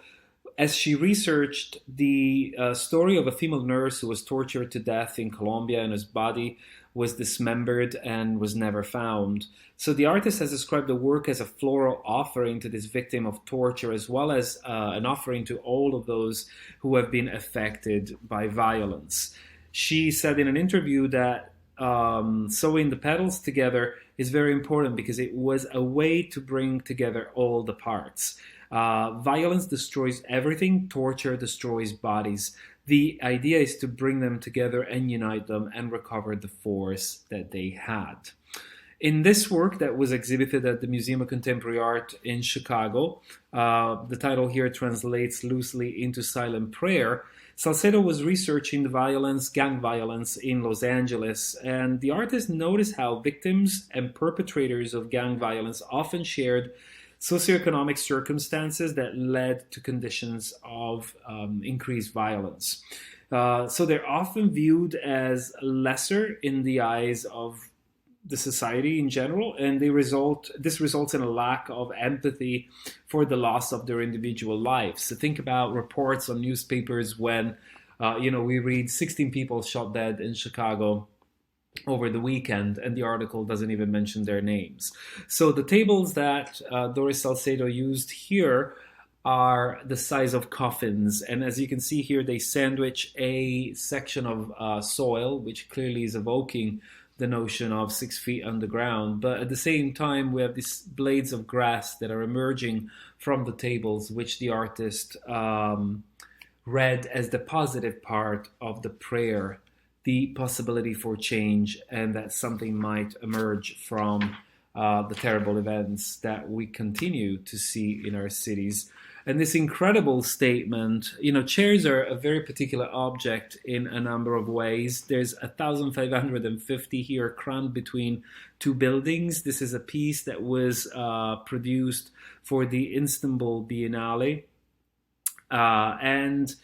as she researched the story of a female nurse who was tortured to death in Colombia and whose body was dismembered and was never found. So the artist has described the work as a floral offering to this victim of torture, as well as an offering to all of those who have been affected by violence. She said in an interview that sewing the petals together is very important because it was a way to bring together all the parts. Violence destroys everything, torture destroys bodies. The idea is to bring them together and unite them and recover the force that they had. In this work that was exhibited at the Museum of Contemporary Art in Chicago, the title here translates loosely into Asylum Prayer. Salcedo was researching the gang violence in Los Angeles, and the artist noticed how victims and perpetrators of gang violence often shared socioeconomic circumstances that led to conditions of increased violence. So they're often viewed as lesser in the eyes of the society in general, and this results in a lack of empathy for the loss of their individual lives. So think about reports on newspapers when we read 16 people shot dead in Chicago over the weekend, and the article doesn't even mention their names. So the tables that Doris Salcedo used here are the size of coffins, and as you can see here, they sandwich a section of soil, which clearly is evoking the notion of 6 feet underground. But at the same time, we have these blades of grass that are emerging from the tables, which the artist read as the positive part of the prayer, the possibility for change, and that something might emerge from the terrible events that we continue to see in our cities. And this incredible statement, chairs are a very particular object in a number of ways. There's 1,550 here crammed between two buildings. This is a piece that was produced for the Istanbul Biennale. And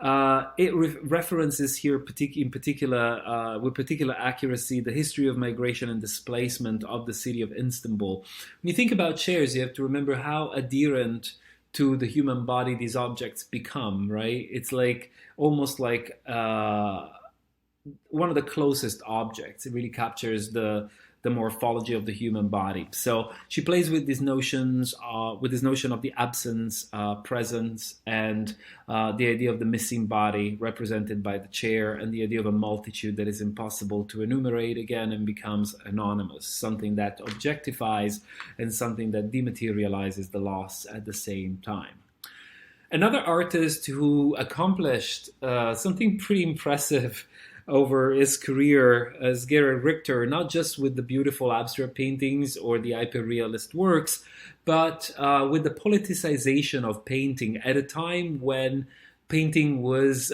it references here in particular, with particular accuracy, the history of migration and displacement of the city of Istanbul. When you think about chairs, you have to remember how adherent to the human body these objects become, right? It's like almost like one of the closest objects. It really captures the the morphology of the human body. So she plays with these notions, with this notion of the absence, presence, and the idea of the missing body represented by the chair, and the idea of a multitude that is impossible to enumerate again and becomes anonymous, something that objectifies and something that dematerializes the loss at the same time. Another artist who accomplished something pretty impressive over his career as Gerhard Richter, not just with the beautiful abstract paintings or the hyperrealist works, but with the politicization of painting at a time when painting was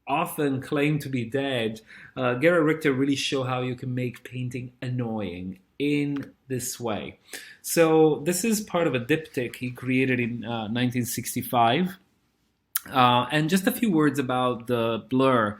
often claimed to be dead. Gerhard Richter really showed how you can make painting annoying in this way. So this is part of a diptych he created in 1965. And just a few words about the blur.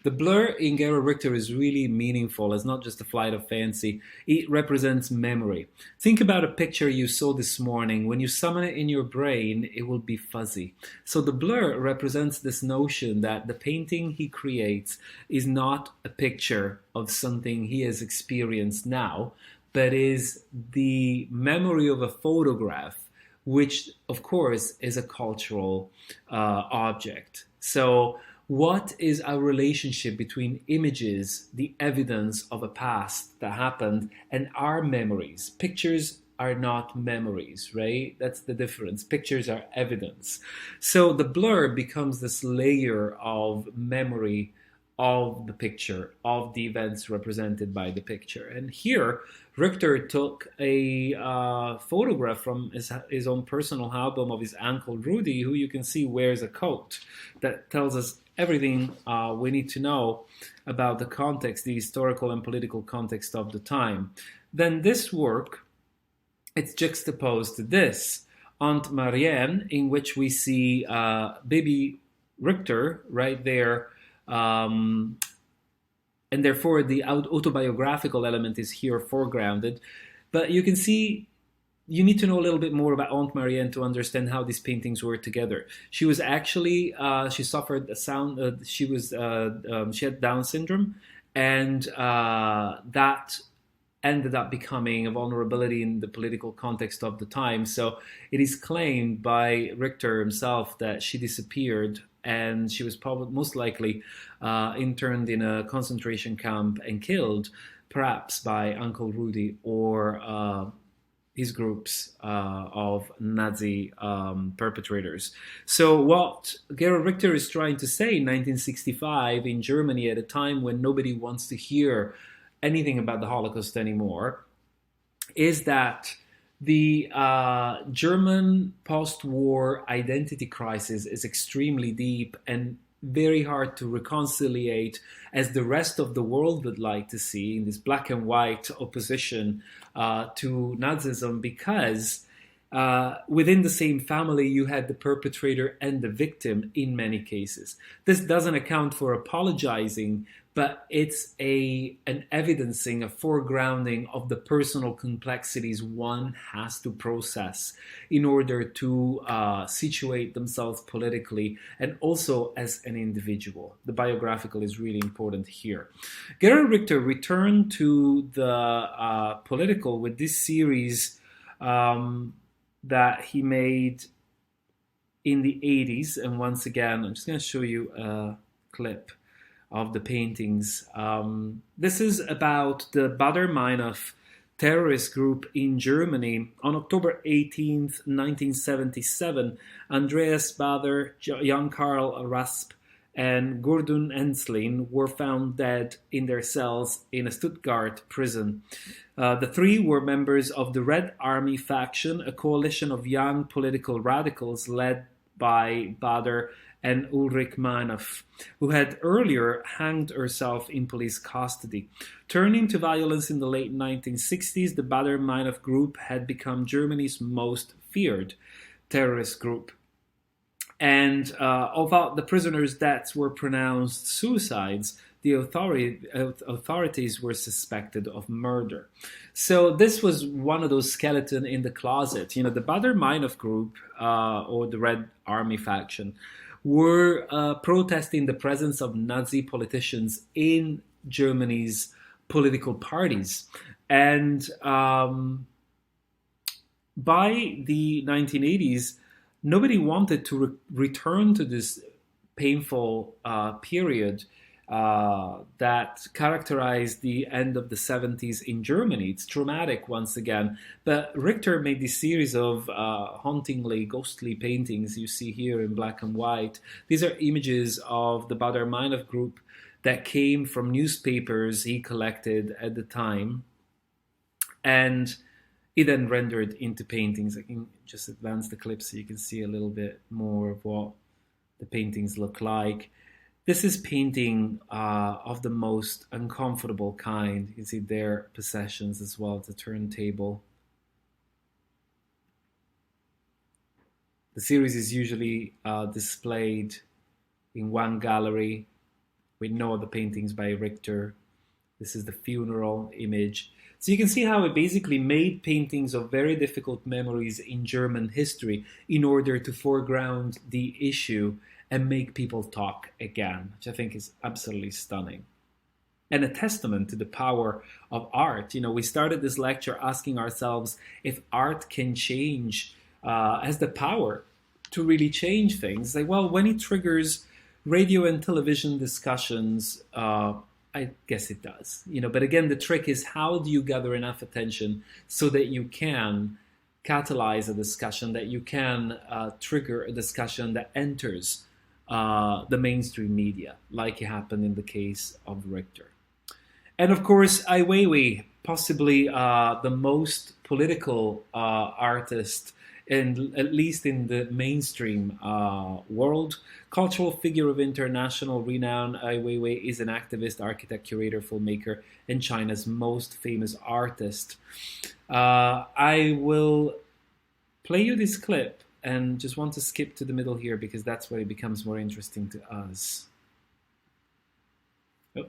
The blur in Gerhard Richter is really meaningful. It's not just a flight of fancy. It represents memory. Think about a picture you saw this morning. When you summon it in your brain, it will be fuzzy. So the blur represents this notion that the painting he creates is not a picture of something he has experienced now, but is the memory of a photograph, which, of course, is a cultural object. So what is our relationship between images, the evidence of a past that happened, and our memories? Pictures are not memories, right? That's the difference. Pictures are evidence. So the blur becomes this layer of memory of the picture, of the events represented by the picture. And here, Richter took a photograph from his own personal album of his uncle Rudy, who you can see wears a coat that tells us everything we need to know about the context, the historical and political context of the time. Then this work, it's juxtaposed to this, Aunt Marianne, in which we see baby Richter right there, and therefore the autobiographical element is here foregrounded. But you can see, you need to know a little bit more about Aunt Marianne to understand how these paintings were together. She was actually, she suffered she had Down syndrome, and that ended up becoming a vulnerability in the political context of the time. So it is claimed by Richter himself that she disappeared, and she was probably most likely interned in a concentration camp and killed, perhaps by Uncle Rudy or his groups of Nazi perpetrators. So what Gerhard Richter is trying to say in 1965 in Germany, at a time when nobody wants to hear anything about the Holocaust anymore, is that the German post-war identity crisis is extremely deep and very hard to reconciliate, as the rest of the world would like to see, in this black and white opposition to Nazism, because within the same family you had the perpetrator and the victim in many cases. This doesn't account for apologizing, but it's an evidencing, a foregrounding of the personal complexities one has to process in order to situate themselves politically and also as an individual. The biographical is really important here. Gerhard Richter returned to the political with this series that he made in the 80s. And once again, I'm just going to show you a clip of the paintings. This is about the Baader-Meinhof terrorist group in Germany. On October 18th, 1977, Andreas Baader, Jan Karl Rasp, and Gordon Enslin were found dead in their cells in a Stuttgart prison. The three were members of the Red Army faction, a coalition of young political radicals led by Baader and Ulrich Meinhof, who had earlier hanged herself in police custody. Turning to violence in the late 1960s, the Baader-Meinhof group had become Germany's most feared terrorist group. And although the prisoners' deaths were pronounced suicides, the authorities were suspected of murder. So this was one of those skeletons in the closet. You know, the Baader-Meinhof group, or the Red Army faction, were protesting the presence of Nazi politicians in Germany's political parties. And by the 1980s, nobody wanted to return to this painful period that characterized the end of the 70s in Germany. It's traumatic once again. But Richter made this series of hauntingly ghostly paintings you see here in black and white. These are images of the Baader Meinhof group that came from newspapers he collected at the time. And he then rendered into paintings. I can just advance the clip so you can see a little bit more of what the paintings look like. This is painting of the most uncomfortable kind. You can see their possessions as well, the turntable. The series is usually displayed in one gallery with no other paintings by Richter. This is the funeral image. So you can see how it basically made paintings of very difficult memories in German history in order to foreground the issue and make people talk again, which I think is absolutely stunning. And a testament to the power of art. You know, we started this lecture asking ourselves if art can change, has the power to really change things. Like, well, when it triggers radio and television discussions, I guess it does. You know, but again, the trick is how do you gather enough attention so that you can catalyze a discussion, that you can trigger a discussion that enters the mainstream media, like it happened in the case of Richter. And of course, Ai Weiwei, possibly the most political artist, and at least in the mainstream world, cultural figure of international renown. Ai Weiwei is an activist, architect, curator, filmmaker, and China's most famous artist. I will play you this clip and just want to skip to the middle here because that's where it becomes more interesting to us. Oh.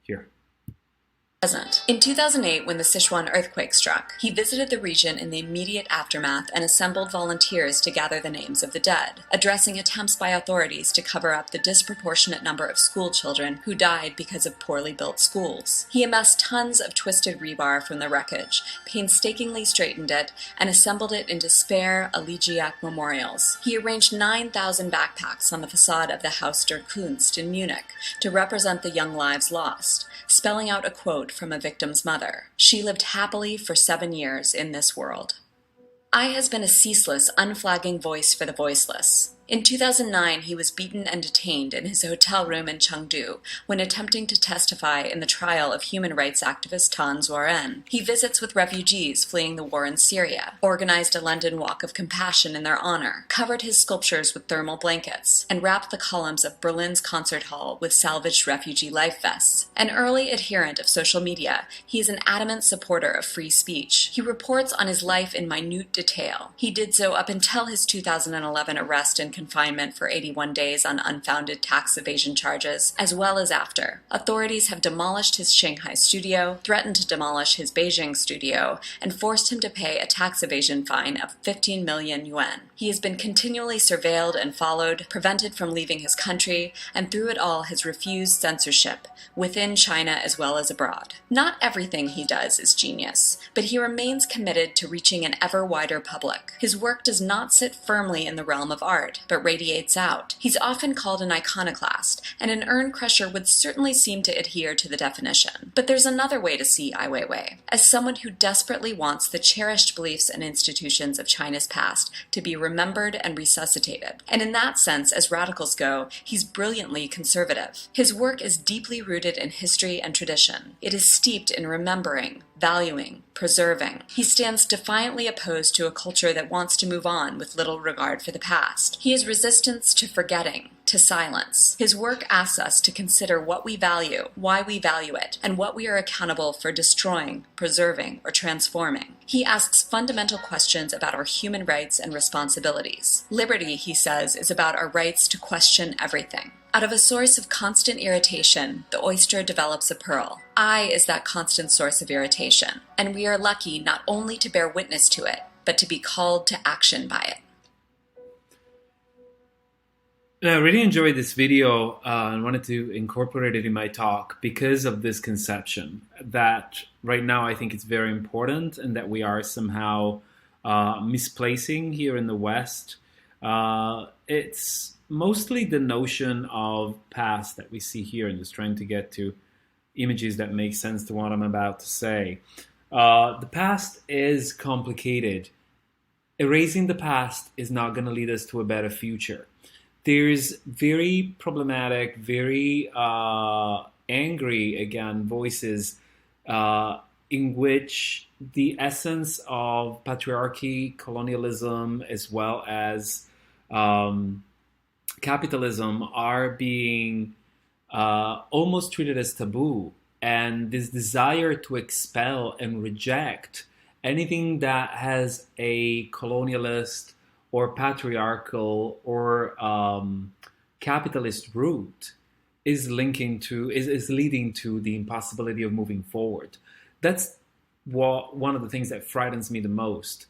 Here. Present. In 2008, when the Sichuan earthquake struck, he visited the region in the immediate aftermath and assembled volunteers to gather the names of the dead, addressing attempts by authorities to cover up the disproportionate number of school children who died because of poorly built schools. He amassed tons of twisted rebar from the wreckage, painstakingly straightened it, and assembled it into spare elegiac memorials. He arranged 9,000 backpacks on the facade of the Haus der Kunst in Munich to represent the young lives lost, spelling out a quote from a victim's mother. She lived happily for 7 years in this world. Ai has been a ceaseless, unflagging voice for the voiceless. In 2009, he was beaten and detained in his hotel room in Chengdu when attempting to testify in the trial of human rights activist Tan Zuoren. He visits with refugees fleeing the war in Syria, organized a London Walk of Compassion in their honor, covered his sculptures with thermal blankets, and wrapped the columns of Berlin's concert hall with salvaged refugee life vests. An early adherent of social media, he is an adamant supporter of free speech. He reports on his life in minute detail. He did so up until his 2011 arrest and confinement for 81 days on unfounded tax evasion charges, as well as after. Authorities have demolished his Shanghai studio, threatened to demolish his Beijing studio, and forced him to pay a tax evasion fine of 15 million yuan. He has been continually surveilled and followed, prevented from leaving his country, and through it all has refused censorship, within China as well as abroad. Not everything he does is genius, but he remains committed to reaching an ever wider public. His work does not sit firmly in the realm of art, but radiates out. He's often called an iconoclast, and an urn crusher would certainly seem to adhere to the definition. But there's another way to see Ai Weiwei, as someone who desperately wants the cherished beliefs and institutions of China's past to be remembered and resuscitated. And in that sense, as radicals go, he's brilliantly conservative. His work is deeply rooted in history and tradition. It is steeped in remembering, valuing, preserving. He stands defiantly opposed to a culture that wants to move on with little regard for the past. He is resistance to forgetting, to silence. His work asks us to consider what we value, why we value it, and what we are accountable for destroying, preserving, or transforming. He asks fundamental questions about our human rights and responsibilities. Liberty, he says, is about our rights to question everything. Out of a source of constant irritation, the oyster develops a pearl. I is that constant source of irritation, and we are lucky not only to bear witness to it, but to be called to action by it. I really enjoyed this video and wanted to incorporate it in my talk because of this conception that right now I think it's very important and that we are somehow misplacing here in the West. It's mostly the notion of past that we see here, and just trying to get to images that make sense to what I'm about to say. The past is complicated. Erasing the past is not going to lead us to a better future. There's very problematic, very angry, again, voices in which the essence of patriarchy, colonialism, as well as capitalism are being almost treated as taboo. And this desire to expel and reject anything that has a colonialist or patriarchal or capitalist root is leading to the impossibility of moving forward. That's one of the things that frightens me the most.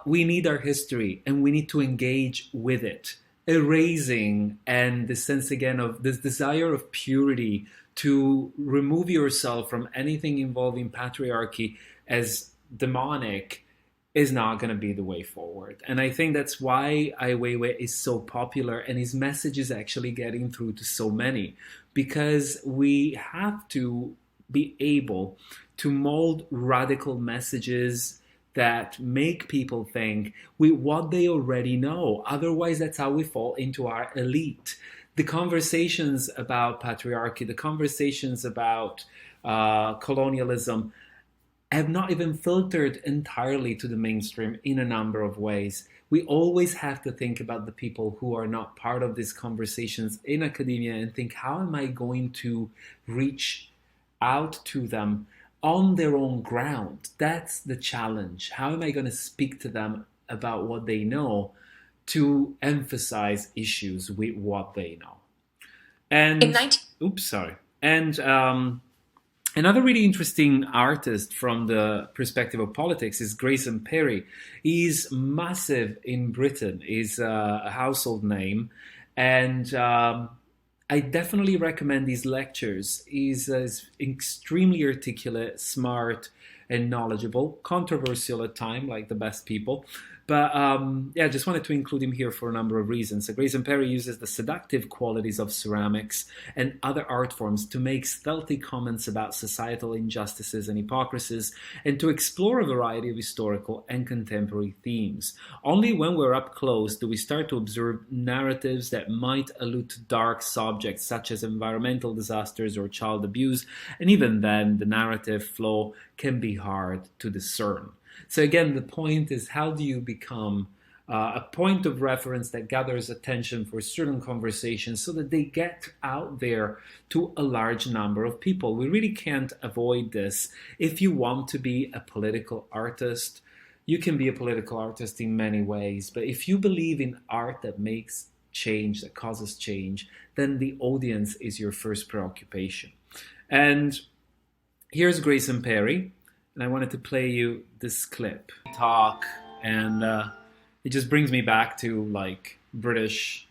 We need our history and we need to engage with it. Erasing and the sense again of this desire of purity to remove yourself from anything involving patriarchy as demonic is not going to be the way forward. And I think that's why Ai Weiwei is so popular and his message is actually getting through to so many, because we have to be able to mold radical messages that make people think with what they already know. Otherwise, that's how we fall into our elite. The conversations about patriarchy, the conversations about colonialism, have not even filtered entirely to the mainstream in a number of ways. We always have to think about the people who are not part of these conversations in academia and think, how am I going to reach out to them on their own ground? That's the challenge. How am I going to speak to them about what they know to emphasize issues with what they know? And another really interesting artist from the perspective of politics is Grayson Perry. He's massive in Britain. He's a household name. And I definitely recommend his lectures. He's extremely articulate, smart, and knowledgeable. Controversial at times, like the best people. But yeah, just wanted to include him here for a number of reasons. So Grayson Perry uses the seductive qualities of ceramics and other art forms to make stealthy comments about societal injustices and hypocrisies, and to explore a variety of historical and contemporary themes. Only when we're up close do we start to observe narratives that might allude to dark subjects such as environmental disasters or child abuse, and even then the narrative flow can be hard to discern. So again, the point is, how do you become a point of reference that gathers attention for certain conversations so that they get out there to a large number of people? We really can't avoid this. If you want to be a political artist, you can be a political artist in many ways. But if you believe in art that makes change, that causes change, then the audience is your first preoccupation. And here's Grayson Perry. And I wanted to play you this clip. Talk, and it just brings me back to like British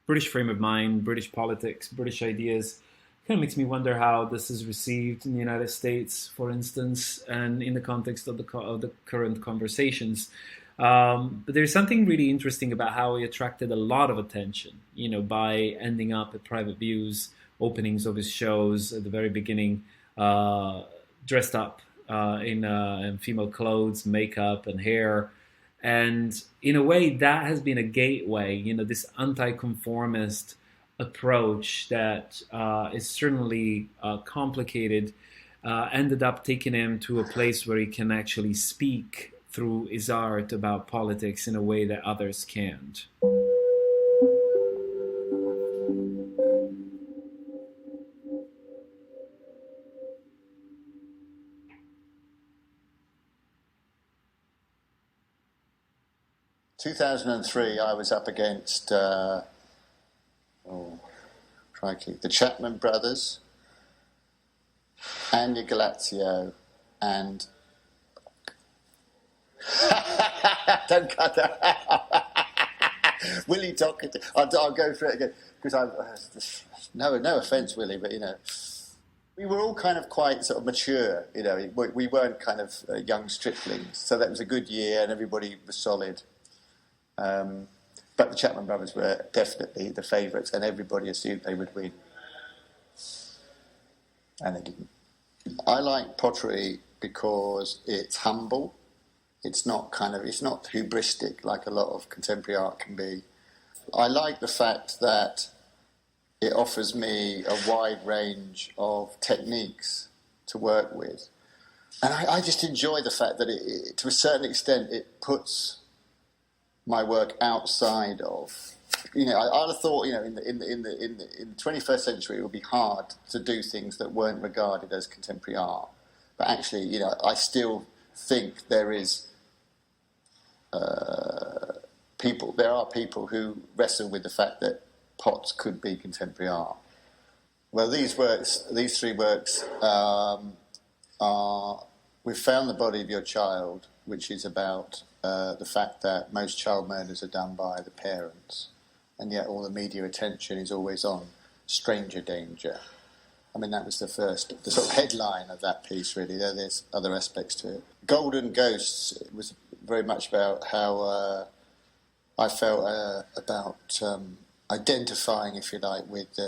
frame of mind, British politics, British ideas. Kind of makes me wonder how this is received in the United States, for instance, and in the context of the current conversations. But there's something really interesting about how he attracted a lot of attention, by ending up at Private View's openings of his shows at the very beginning, dressed up in female clothes, makeup, and hair. And in a way, that has been a gateway, this anti-conformist approach that is certainly complicated, ended up taking him to a place where he can actually speak through his art about politics in a way that others can't. 2003, I was up against, the Chapman brothers, Anya Galazio, and... Don't cut that out. Willie Doherty. I'll go through it again because no offence, Willie, but we were all kind of quite sort of mature. We weren't kind of young striplings, so that was a good year, and everybody was solid. But the Chapman brothers were definitely the favourites, and everybody assumed they would win, and they didn't. I like pottery because it's humble. It's not hubristic like a lot of contemporary art can be. I like the fact that it offers me a wide range of techniques to work with. And I just enjoy the fact that it, to a certain extent, it puts my work outside of... I'd have thought, in the 21st century, it would be hard to do things that weren't regarded as contemporary art. But actually, I still think there are people who wrestle with the fact that pots could be contemporary art. Well, these three works are We've Found the Body of Your Child, which is about the fact that most child murders are done by the parents, and yet all the media attention is always on stranger danger. I mean, that was the sort of headline of that piece, really. There's other aspects to it. Golden Ghosts, it was very much about how I felt about identifying, if you like, with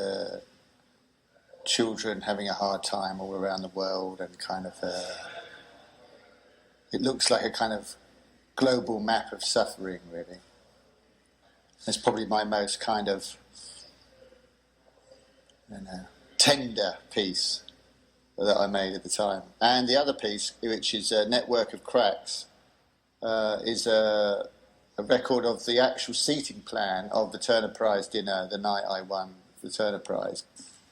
children having a hard time all around the world, and kind of it looks like a kind of global map of suffering, really. It's probably my most kind of tender piece that I made at the time. And the other piece, which is a network of cracks, is a record of the actual seating plan of the Turner Prize dinner the night I won the Turner Prize.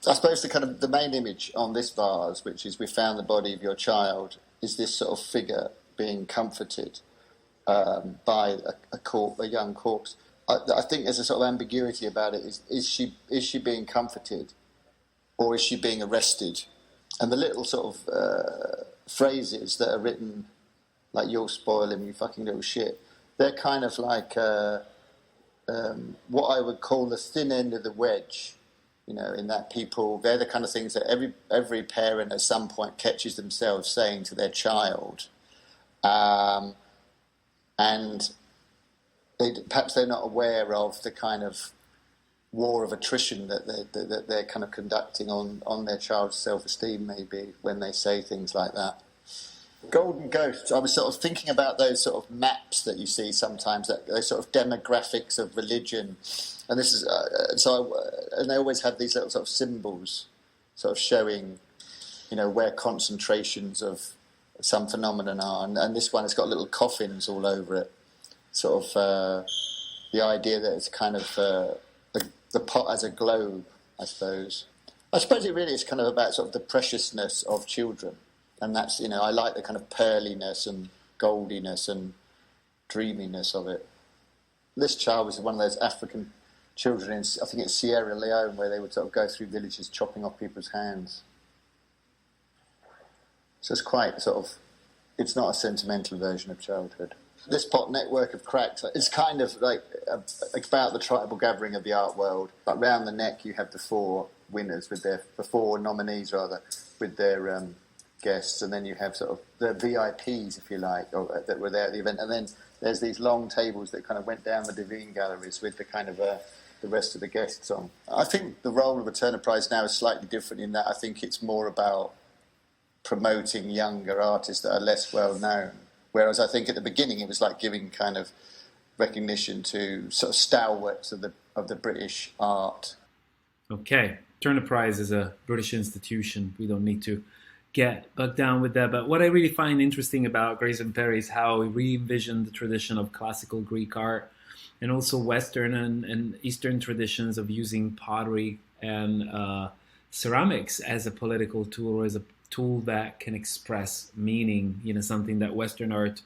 I suppose the main image on this vase, which is "We Found the Body of Your Child," is this sort of figure being comforted by a young corpse. I think there's a sort of ambiguity about it. Is she being comforted, or is she being arrested? And the little sort of phrases that are written, like "you'll spoil him, you fucking little shit," they're kind of like what I would call the thin end of the wedge. In that they're the kind of things that every parent at some point catches themselves saying to their child, and perhaps they're not aware of the kind of war of attrition that they're kind of conducting on their child's self-esteem, maybe, when they say things like that. Golden Ghosts, I was sort of thinking about those sort of maps that you see sometimes, those sort of demographics of religion. And this is and they always have these little sort of symbols, sort of showing, where concentrations of some phenomenon are. And this one has got little coffins all over it. Sort of the idea that it's kind of the pot as a globe, I suppose. I suppose it really is kind of about sort of the preciousness of children. And that's, I like the kind of pearliness and goldiness and dreaminess of it. This child was one of those African children in, I think it's Sierra Leone, where they would sort of go through villages chopping off people's hands. So it's quite sort of, it's not a sentimental version of childhood. This pot network of cracks, it's kind of like about the tribal gathering of the art world. But round the neck you have the four winners the four nominees with their guests, and then you have sort of the VIPs, if you like, that were there at the event, and then there's these long tables that kind of went down the Divine galleries with the kind of the rest of the guests on. I think the role of a Turner Prize now is slightly different in that I think it's more about promoting younger artists that are less well known, whereas I think at the beginning it was like giving kind of recognition to sort of stalwarts of the British art. Okay, Turner Prize is a British institution. We don't need to get bogged down with that. But what I really find interesting about Grayson Perry is how he re-envisioned the tradition of classical Greek art and also Western and Eastern traditions of using pottery and ceramics as a political tool, or as a tool that can express meaning, something that Western art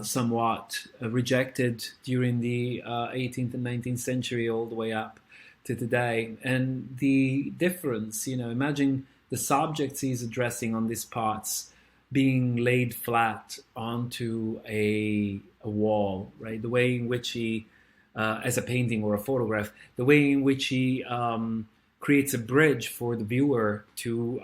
somewhat rejected during the 18th and 19th century all the way up to today. And the difference, imagine the subjects he's addressing on these pots being laid flat onto a wall, right? The way in which he as a painting or a photograph, the way in which he creates a bridge for the viewer to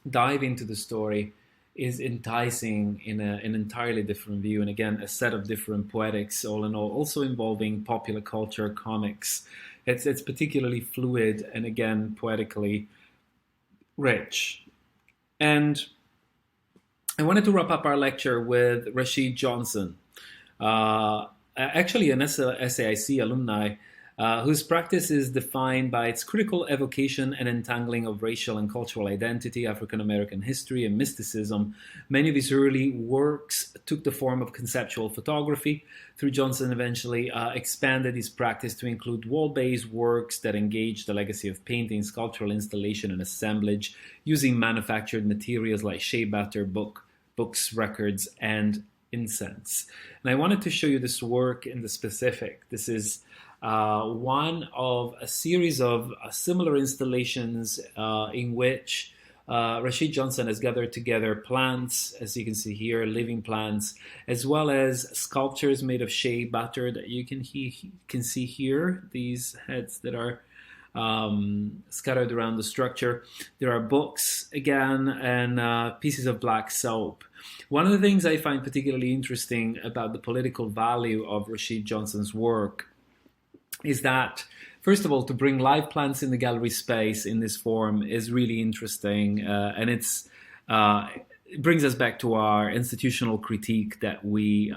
dive into the story is enticing in an entirely different view. And again, a set of different poetics, all in all, also involving popular culture, comics. It's particularly fluid and, again, poetically rich. And I wanted to wrap up our lecture with Rasheed Johnson, actually an SAIC alumni, whose practice is defined by its critical evocation and entangling of racial and cultural identity, African-American history, and mysticism. Many of his early works took the form of conceptual photography. Through Johnson eventually expanded his practice to include wall-based works that engage the legacy of painting, sculptural installation, and assemblage, using manufactured materials like shea butter, books, records, and incense. And I wanted to show you this work in the specific. This is one of a series of similar installations in which Rasheed Johnson has gathered together plants, as you can see here, living plants, as well as sculptures made of shea butter that you can see here, these heads that are scattered around the structure. There are books, again, and pieces of black soap. One of the things I find particularly interesting about the political value of Rasheed Johnson's work is that, first of all, to bring live plants in the gallery space in this form is really interesting, and it brings us back to our institutional critique that we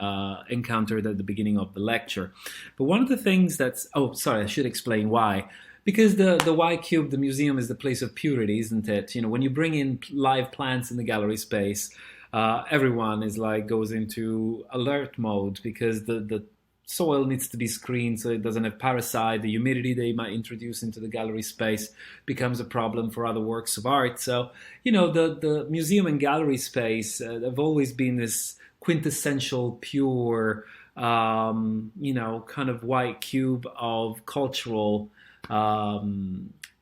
encountered at the beginning of the lecture. But one of the things I should explain why. Because the Y Cube, the museum, is the place of purity, isn't it? You know, when you bring in live plants in the gallery space, everyone goes into alert mode, because the soil needs to be screened so it doesn't have parasite. The humidity they might introduce into the gallery space becomes a problem for other works of art. So, you know, the museum and gallery space have always been this quintessential, pure, kind of white cube of cultural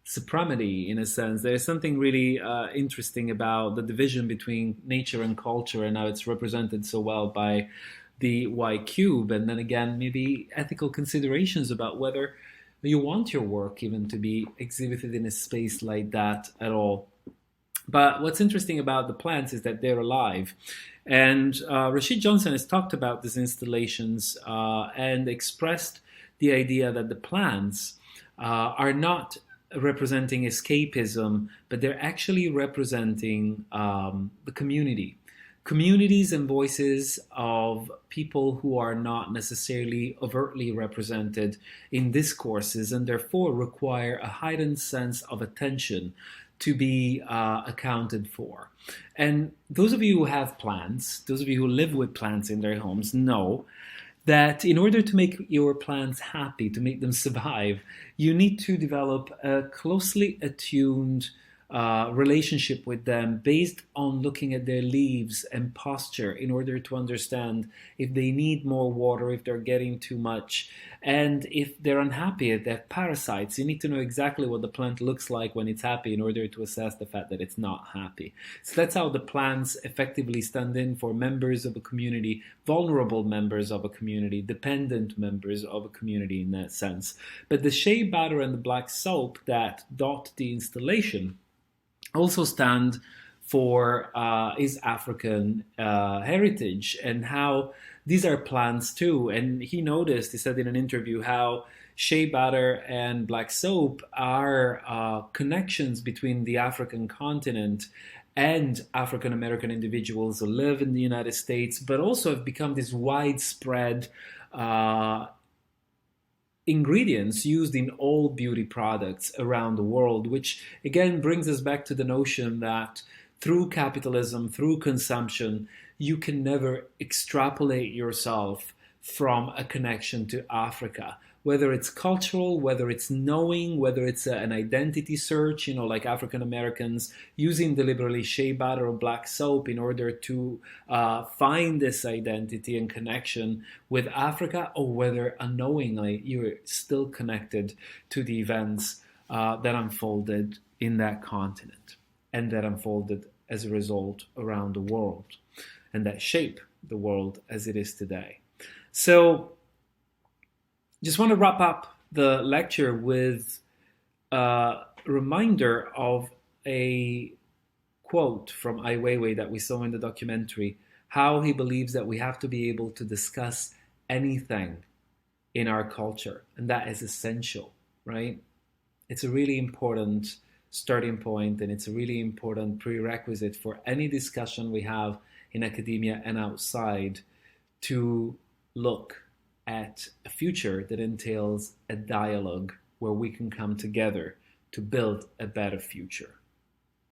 supremacy, in a sense. There's something really interesting about the division between nature and culture, and how it's represented so well by the Y cube, and then again maybe ethical considerations about whether you want your work even to be exhibited in a space like that at all. But what's interesting about the plants is that they're alive, and Rasheed Johnson has talked about these installations and expressed the idea that the plants are not representing escapism, but they're actually representing the communities and voices of people who are not necessarily overtly represented in discourses, and therefore require a heightened sense of attention to be accounted for. And those of you who have plants, those of you who live with plants in their homes, know that in order to make your plants happy, to make them survive, you need to develop a closely attuned relationship with them based on looking at their leaves and posture in order to understand if they need more water, if they're getting too much, and if they're unhappy, if they have parasites. You need to know exactly what the plant looks like when it's happy in order to assess the fact that it's not happy. So that's how the plants effectively stand in for members of a community, vulnerable members of a community, dependent members of a community in that sense. But the shea butter and the black soap that dot the installation also stand for his African heritage, and how these are plants too. And he said in an interview, how shea butter and black soap are connections between the African continent and African American individuals who live in the United States, but also have become this widespread ingredients used in all beauty products around the world, which again brings us back to the notion that through capitalism, through consumption, you can never extrapolate yourself from a connection to Africa. Whether it's cultural, whether it's knowing, whether it's an identity search, like African Americans using deliberately shea butter or black soap in order to find this identity and connection with Africa, or whether unknowingly you're still connected to the events that unfolded in that continent and that unfolded as a result around the world and that shape the world as it is today. So Just want to wrap up the lecture with a reminder of a quote from Ai Weiwei that we saw in the documentary, how he believes that we have to be able to discuss anything in our culture, and that is essential, right? It's a really important starting point, and it's a really important prerequisite for any discussion we have in academia and outside to look at a future that entails a dialogue where we can come together to build a better future.